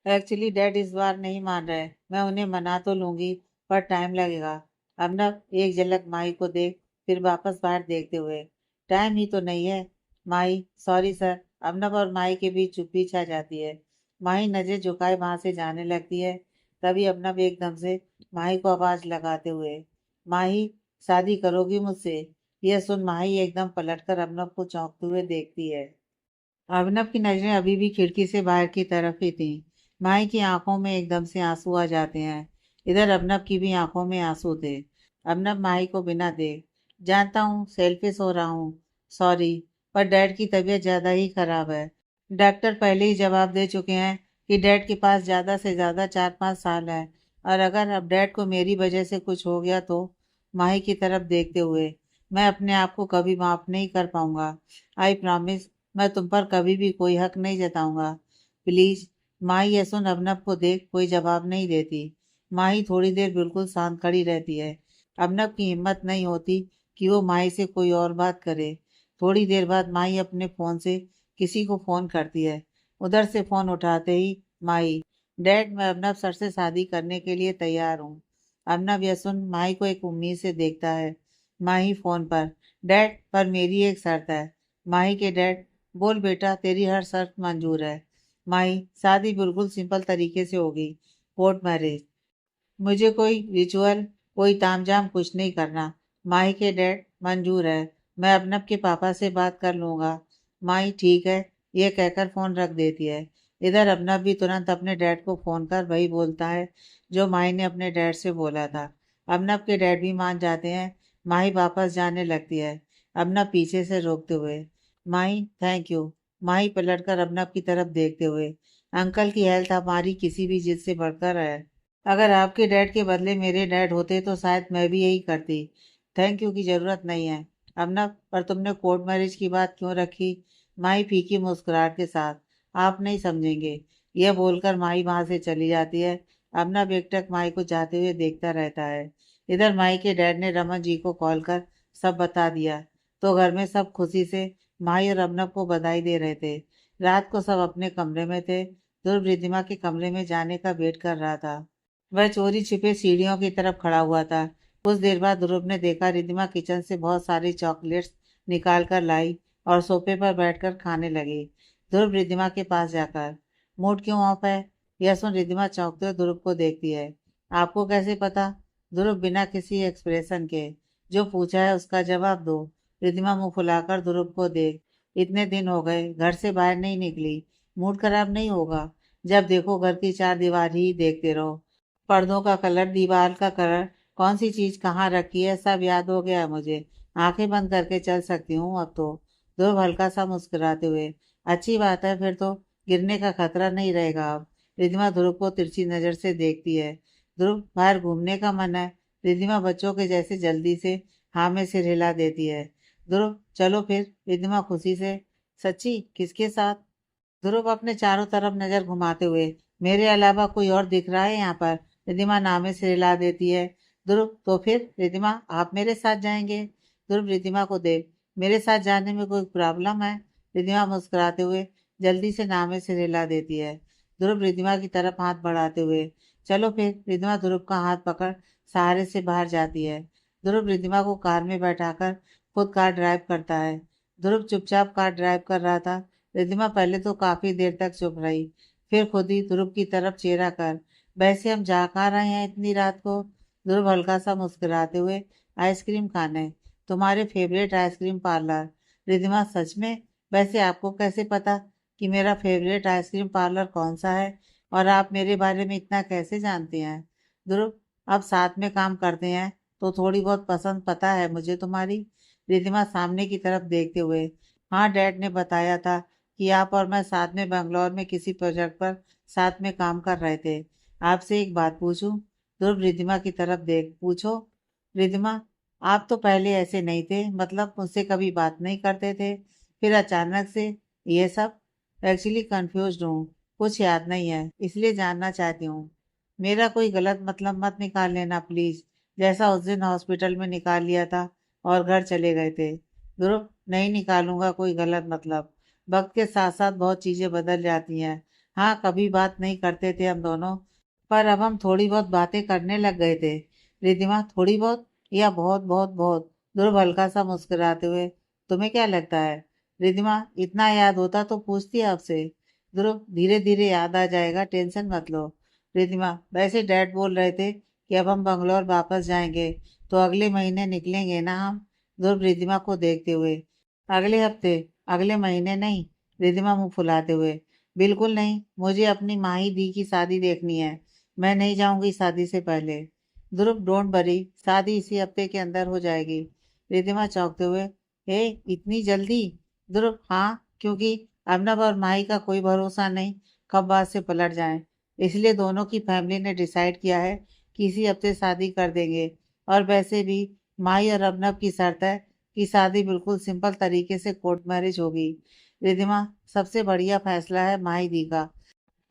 एक्चुअली डैड इस बार नहीं मान रहे, मैं उन्हें मना तो लूंगी, पर टाइम लगेगा। अबनव एक झलक माही को देख, फिर वापस बाहर देखते हुए, टाइम ही तो नहीं है। माही, सॉरी सर। अबनव और माही के बीच चुप्पी छा जाती है। माही नजर झुकाए वहां से जाने लगती है। तभी अबनव एकदम से माही को आवाज लगाते हुए, माही, शादी करोगी मुझसे? यह सुन माही एकदम पलटकर अबनव को चौंकते हुए देखती है। अभिनव की नजरें अभी भी खिड़की से बाहर की तरफ ही थीं। माई की आंखों में एकदम से आंसू आ जाते हैं। इधर अभिनव की भी आंखों में आंसू थे। अभिनव माई को बिना देख, जानता हूँ सेल्फिश हो रहा हूँ, सॉरी, पर डैड की तबीयत ज्यादा ही खराब है। डॉक्टर पहले ही जवाब दे चुके हैं कि डैड के पास ज्यादा से ज्यादा 4-5 साल है, और अगर अब डैड को मेरी वजह से कुछ हो गया तो? माही की तरफ देखते हुए, मैं अपने आप को कभी माफ नहीं कर पाऊंगा। आई प्रॉमिस, मैं तुम पर कभी भी कोई हक नहीं जताऊंगा। प्लीज। माही ये सुन अबनव को देख कोई जवाब नहीं देती। माही थोड़ी देर बिल्कुल शांत खड़ी रहती है। अबनव की हिम्मत नहीं होती कि वो माही से कोई और बात करे। थोड़ी देर बाद माही अपने फोन से किसी को फोन करती है। उधर से फोन उठाते ही, माही, डैड, मैं अबनव सर से शादी करने के लिए तैयार हूँ। अबनव यह सुन माही को एक उम्मीद से देखता है। माही फोन पर, डैड, पर मेरी एक शर्त है। माही के डैड, बोल बेटा, तेरी हर शर्त मंजूर है। माई, शादी बिल्कुल सिंपल तरीके से होगी, कोर्ट मैरिज। मुझे कोई रिचुअल, कोई तामझाम कुछ नहीं करना। माही के डैड मंजूर है, मैं अबनब के पापा से बात कर लूंगा। माही ठीक है, ये कहकर फोन रख देती है। इधर अबनब भी तुरंत अपने डैड को फोन कर वही बोलता है जो माही ने अपने डैड से बोला था। अबनब के डैड भी मान जाते हैं। माही वापस जाने लगती है, अबनब पीछे से रोकते हुए। माही थैंक यू। माही पलटकर अबनब की तरफ देखते हुए, अंकल की हेल्थ हमारी किसी भी जिद से बढ़कर है। अगर आपके डैड के बदले मेरे डैड होते तो शायद मैं भी यही करती। थैंक यू की जरूरत नहीं है। अबनब, पर तुमने कोर्ट मैरिज की बात क्यों रखी? माही फीकी मुस्कुराहट के साथ, आप नहीं समझेंगे। यह बोलकर माही वहां से चली जाती है। अबनब एकटक माही को जाते हुए देखता रहता है। इधर माही के डैड ने रमन जी को कॉल कर सब बता दिया, तो घर में सब खुशी से माही और अबनब को बधाई दे रहे थे। रात को सब अपने कमरे में थे। ध्रुव रिद्धिमा के कमरे में जाने का वेट कर रहा था। वह चोरी छिपे सीढ़ियों की तरफ खड़ा हुआ था। कुछ देर बाद ध्रुव ने देखा रिद्धिमा किचन से बहुत सारी चॉकलेट्स निकाल कर लाई और सोफे पर बैठकर खाने लगी। ध्रुव रिद्धिमा के पास जाकर, मूड क्यों ऑफ है? यह सुन रिद्धिमा चौंकते हुए ध्रुव को देखती है। आपको कैसे पता? ध्रुव बिना किसी एक्सप्रेशन के, जो पूछा है उसका जवाब दो। रिद्धिमा मुंह फुलाकर ध्रुव को देख, इतने दिन हो गए घर से बाहर नहीं निकली, मूड खराब नहीं होगा? जब देखो घर की चार दीवार ही देखते रहो। पर्दों का कलर, दीवार का कलर, कौन सी चीज कहाँ रखी है, सब याद हो गया है मुझे। आंखें बंद करके चल सकती हूँ अब तो। ध्रुव हल्का सा मुस्कुराते हुए, अच्छी बात है, फिर तो गिरने का खतरा नहीं रहेगा अब। रिद्धिमा ध्रुव को तिरछी नजर से देखती है। ध्रुव, बाहर घूमने का मन है? रिद्धिमा बच्चों के जैसे जल्दी से हाँ में सिर हिला देती है। ध्रुव चलो फिर। रिद्धिमा खुशी से, सच्ची? किसके साथ? ध्रुव अपने चारों तरफ नजर घुमाते हुए, मेरे अलावा कोई और दिख रहा है यहाँ पर? रिद्धिमा नामे से हिला देती है। ध्रुव तो फिर रिद्धिमा आप मेरे साथ जाएंगे? ध्रुव रिद्धिमा को देख, मेरे साथ जाने में कोई प्रॉब्लम है? रिद्धिमा मुस्कुराते हुए जल्दी से नामे से हिला देती है। ध्रुव रिद्धिमा की तरफ हाथ बढ़ाते हुए, चलो फिर। रिद्धिमा ध्रुव का हाथ पकड़ सहारे से बाहर जाती है। ध्रुव रिद्धिमा को कार में बैठाकर खुद कार ड्राइव करता है। ध्रुव चुपचाप कार ड्राइव कर रहा था। रिद्धिमा पहले तो काफी देर तक चुप रही, फिर खुद ही ध्रुव की तरफ चेहरा कर, वैसे हम जा कहाँ रहे हैं इतनी रात को? ध्रुव हल्का सा मुस्कुराते हुए, आइसक्रीम खाने, तुम्हारे फेवरेट आइसक्रीम पार्लर। रिद्धिमा सच में? वैसे आपको कैसे पता कि मेरा फेवरेट आइसक्रीम पार्लर कौन सा है, और आप मेरे बारे में इतना कैसे जानते हैं? ध्रुव, अब साथ में काम करते हैं तो थोड़ी बहुत पसंद पता है मुझे तुम्हारी। रिद्धिमा सामने की तरफ देखते हुए, हाँ डैड ने बताया था कि आप और मैं साथ में बेंगलोर में किसी प्रोजेक्ट पर साथ में काम कर रहे थे। आपसे एक बात पूछूं? ध्रुव रिद्धिमा की तरफ देख, पूछो। रिद्धिमा, आप तो पहले ऐसे नहीं थे, मतलब मुझसे कभी बात नहीं करते थे, फिर अचानक से ये सब? एक्चुअली कंफ्यूज हूँ, कुछ याद नहीं है, इसलिए जानना चाहती हूँ। मेरा कोई गलत मतलब मत निकाल लेना प्लीज, जैसा उस दिन हॉस्पिटल में निकाल लिया था और घर चले गए थे। ध्रुव, नहीं निकालूंगा कोई गलत मतलब। वक्त के साथ साथ बहुत चीजें बदल जाती हैं। हाँ, कभी बात नहीं करते थे हम दोनों, पर अब हम थोड़ी बहुत बातें करने लग गए थे। रिद्धिमा, थोड़ी बहुत या बहुत बहुत बहुत? ध्रुव हल्का सा मुस्कुराते हुए, तुम्हें क्या लगता है? रिद्धिमा, इतना याद होता तो पूछती आपसे। ध्रुव, धीरे धीरे याद आ जाएगा, टेंशन मत लो। रिद्धिमा, वैसे डैड बोल रहे थे कि अब हम बंगलौर वापस जाएंगे, तो अगले महीने निकलेंगे ना हम? ध्रुव रिद्धिमा को देखते हुए, अगले हफ्ते? अगले महीने नहीं। रिद्धिमा मुंह फुलाते हुए, बिल्कुल नहीं, मुझे अपनी माही दी की शादी देखनी है, मैं नहीं जाऊंगी शादी से पहले। ध्रुव, डोंट वरी, शादी इसी हफ्ते के अंदर हो जाएगी। रिद्धिमा चौंकते हुए, हे, इतनी जल्दी? ध्रुव, हाँ, क्योंकि अर्नब और माही का कोई भरोसा नहीं, कब बात से पलट जाए, इसलिए दोनों की फैमिली ने डिसाइड किया है कि इसी हफ्ते शादी कर देंगे। और वैसे भी माही और अर्नब की शर्त है कि शादी बिल्कुल सिंपल तरीके से कोर्ट मैरिज होगी। रिधिमा, सबसे बढ़िया फैसला है माही दी का।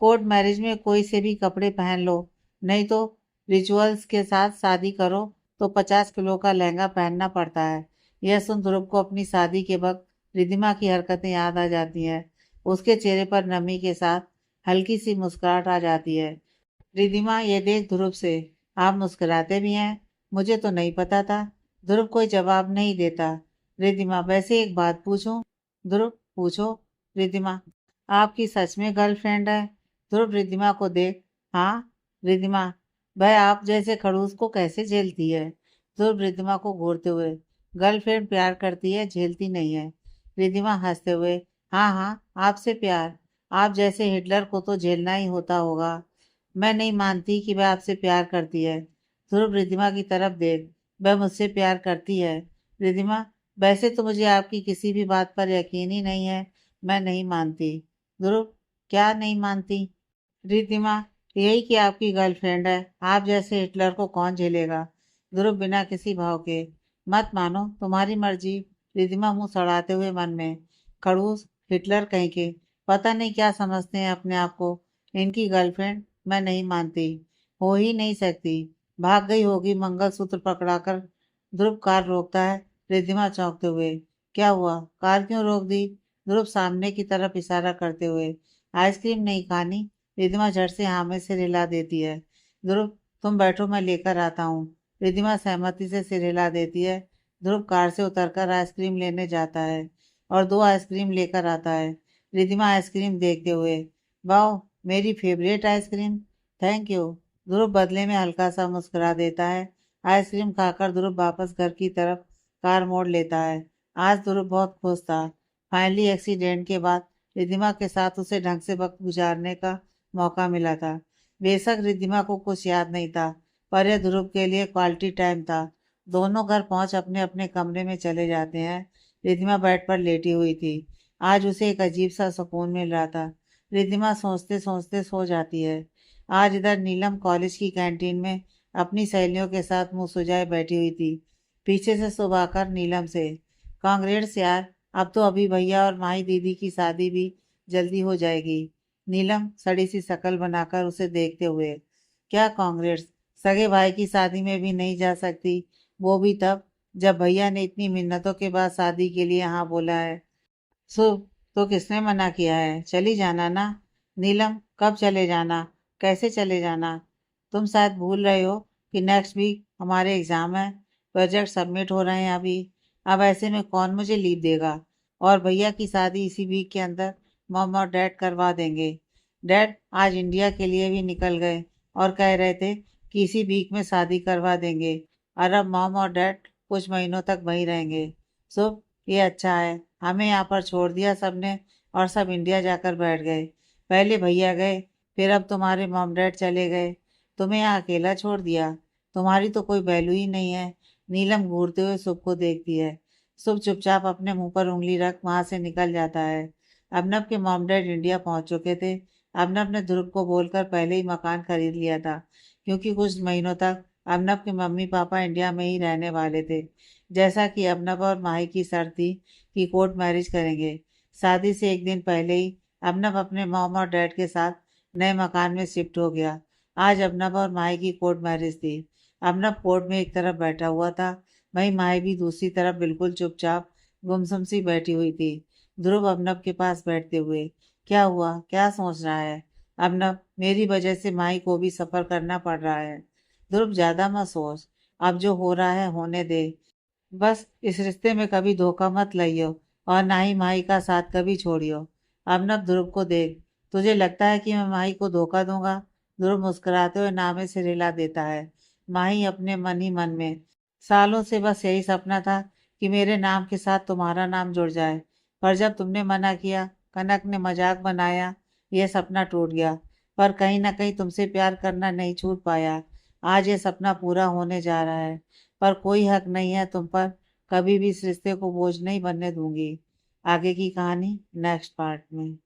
कोर्ट मैरिज में कोई से भी कपड़े पहन लो, नहीं तो रिचुअल्स के साथ शादी करो तो 50 किलो का लहंगा पहनना पड़ता है। यह सुन ध्रुव को अपनी शादी के वक्त रिधिमा की हरकतें याद आ जाती हैं। उसके चेहरे पर नमी के साथ हल्की सी मुस्कुराहट आ जाती है। रिधिमा, ये देख ध्रुव से, आप मुस्कुराते भी हैं, मुझे तो नहीं पता था। ध्रुव कोई जवाब नहीं देता। रिधिमा, वैसे एक बात पूछूं? ध्रुव, पूछो। रिधिमा, आपकी सच में गर्लफ्रेंड है? ध्रुव रिधिमा को देख, हाँ। रिधिमा, वह आप जैसे खड़ूस को कैसे झेलती है? ध्रुव रिद्धिमा को घूरते हुए, गर्लफ्रेंड प्यार करती है, झेलती नहीं है। रिद्धिमा हंसते हुए, हाँ हाँ, आपसे प्यार, आप जैसे हिटलर को तो झेलना ही होता होगा। मैं नहीं मानती कि वह आपसे प्यार करती है। ध्रुव रिद्धिमा की तरफ देख, वह मुझसे प्यार करती है। रिद्धिमा, वैसे तो मुझे आपकी किसी भी बात पर यकीन ही नहीं है, मैं नहीं मानती। ध्रुव, क्या नहीं मानती? रिद्धिमा, यही कि आपकी गर्लफ्रेंड है, आप जैसे हिटलर को कौन झेलेगा? ध्रुव बिना किसी भाव के, मत मानो, तुम्हारी मर्जी। रिद्धिमा मुंह सड़ाते हुए मन में, खड़ूस, हिटलर कहीं के, पता नहीं क्या समझते हैं अपने आप को। इनकी गर्लफ्रेंड मैं नहीं मानती, हो ही नहीं सकती। भाग गई होगी मंगलसूत्र पकड़ाकर। ध्रुव कार रोकता है। रिद्धिमा चौंकते हुए, क्या हुआ, कार क्यों रोक दी? ध्रुव सामने की तरफ इशारा करते हुए, आइसक्रीम नहीं खानी? रिद्धिमा झट से हाँ में सिर हिला देती है। ध्रुव, तुम बैठो, मैं लेकर आता हूँ। रिद्धिमा सहमति से सिर हिला देती है। ध्रुव कार से उतरकर आइसक्रीम लेने जाता है और 2 आइसक्रीम लेकर आता है। रिद्धिमा आइसक्रीम देखते हुए, वाह, मेरी फेवरेट आइसक्रीम, थैंक यू। ध्रुव बदले में हल्का सा मुस्कुरा देता है। आइसक्रीम खाकर ध्रुव वापस घर की तरफ कार मोड़ लेता है। आज ध्रुव बहुत खुश था। फाइनली एक्सीडेंट के बाद रिद्धिमा के साथ उसे ढंग से वक्त गुजारने का मौका मिला था। बेशक रिद्धिमा को कुछ याद नहीं था, पर यह ध्रुव के लिए क्वालिटी टाइम था। दोनों घर पहुंच अपने अपने कमरे में चले जाते हैं। रिद्धिमा बेड पर लेटी हुई थी। आज उसे एक अजीब सा सुकून मिल रहा था। रिद्धिमा सोचते सोचते सो जाती है। आज इधर नीलम कॉलेज की कैंटीन में अपनी सहेलियों के साथ मुंह सुजाए बैठी हुई थी। पीछे से सुबह नीलम से, कांग्रेट्स यार, अब तो अभी भैया और माही दीदी की शादी भी जल्दी हो जाएगी। नीलम सड़ी सी शक्ल बनाकर उसे देखते हुए, क्या कांग्रेट्स, सगे भाई की शादी में भी नहीं जा सकती, वो भी तब जब भैया ने इतनी मिन्नतों के बाद शादी के लिए हाँ बोला है। शुभ, तो किसने मना किया है, चली जाना ना। नीलम, कब चले जाना, कैसे चले जाना? तुम शायद भूल रहे हो कि नेक्स्ट वीक हमारे एग्जाम है, प्रोजेक्ट सबमिट हो रहे हैं अभी। अब ऐसे में कौन मुझे लीव देगा? और भैया की शादी इसी वीक के अंदर मॉम और डैड करवा देंगे। डैड आज इंडिया के लिए भी निकल गए और कह रहे थे कि इसी वीक में शादी करवा देंगे, और अब मॉम और डैड कुछ महीनों तक वहीं रहेंगे। शुभ, ये अच्छा है, हमें यहाँ पर छोड़ दिया सबने और सब इंडिया जाकर बैठ गए। पहले भैया गए, फिर अब तुम्हारे मॉम डैड चले गए, तुम्हें यहाँ अकेला छोड़ दिया। तुम्हारी तो कोई वैल्यू ही नहीं है। नीलम घूरते हुए शुभ को देखती है। शुभ चुपचाप अपने मुंह पर उंगली रख वहां से निकल जाता है। अबनव के मॉम डैड इंडिया पहुंच चुके थे। अबनव ने ध्रुव को बोलकर पहले ही मकान खरीद लिया था, क्योंकि कुछ महीनों तक अबनव के मम्मी पापा इंडिया में ही रहने वाले थे। जैसा कि अबनव और माही की शर्त थी कि कोर्ट मैरिज करेंगे। शादी से एक दिन पहले ही अबनव अपने मॉम और डैड के साथ नए मकान में शिफ्ट हो गया। आज अबनव और माही की कोर्ट मैरिज थी। अबनव कोर्ट में एक तरफ बैठा हुआ था, वहीं माही भी दूसरी तरफ बिल्कुल चुपचाप गुमसुम सी बैठी हुई थी। ध्रुव अबनव के पास बैठते हुए, क्या हुआ, क्या सोच रहा है? अबनव, मेरी वजह से माही को भी सफर करना पड़ रहा है। ध्रुव, ज्यादा मत सोच, अब जो हो रहा है होने दे। बस इस रिश्ते में कभी धोखा मत लाइयो, और ना ही माही का साथ कभी छोड़ियो। अबनव ध्रुव को देख, तुझे लगता है कि मैं माही को धोखा दूंगा? ध्रुव मुस्कुराते हुए नाम में सिर हिला देता है। माही अपने मन ही मन में, सालों से बस यही सपना था कि मेरे नाम के साथ तुम्हारा नाम जुड़ जाए, पर जब तुमने मना किया, कनक ने मजाक बनाया, यह सपना टूट गया। पर कहीं ना कहीं तुमसे प्यार करना नहीं छूट पाया। आज ये सपना पूरा होने जा रहा है, पर कोई हक नहीं है तुम पर, कभी भी इस रिश्ते को बोझ नहीं बनने दूंगी। आगे की कहानी नेक्स्ट पार्ट में।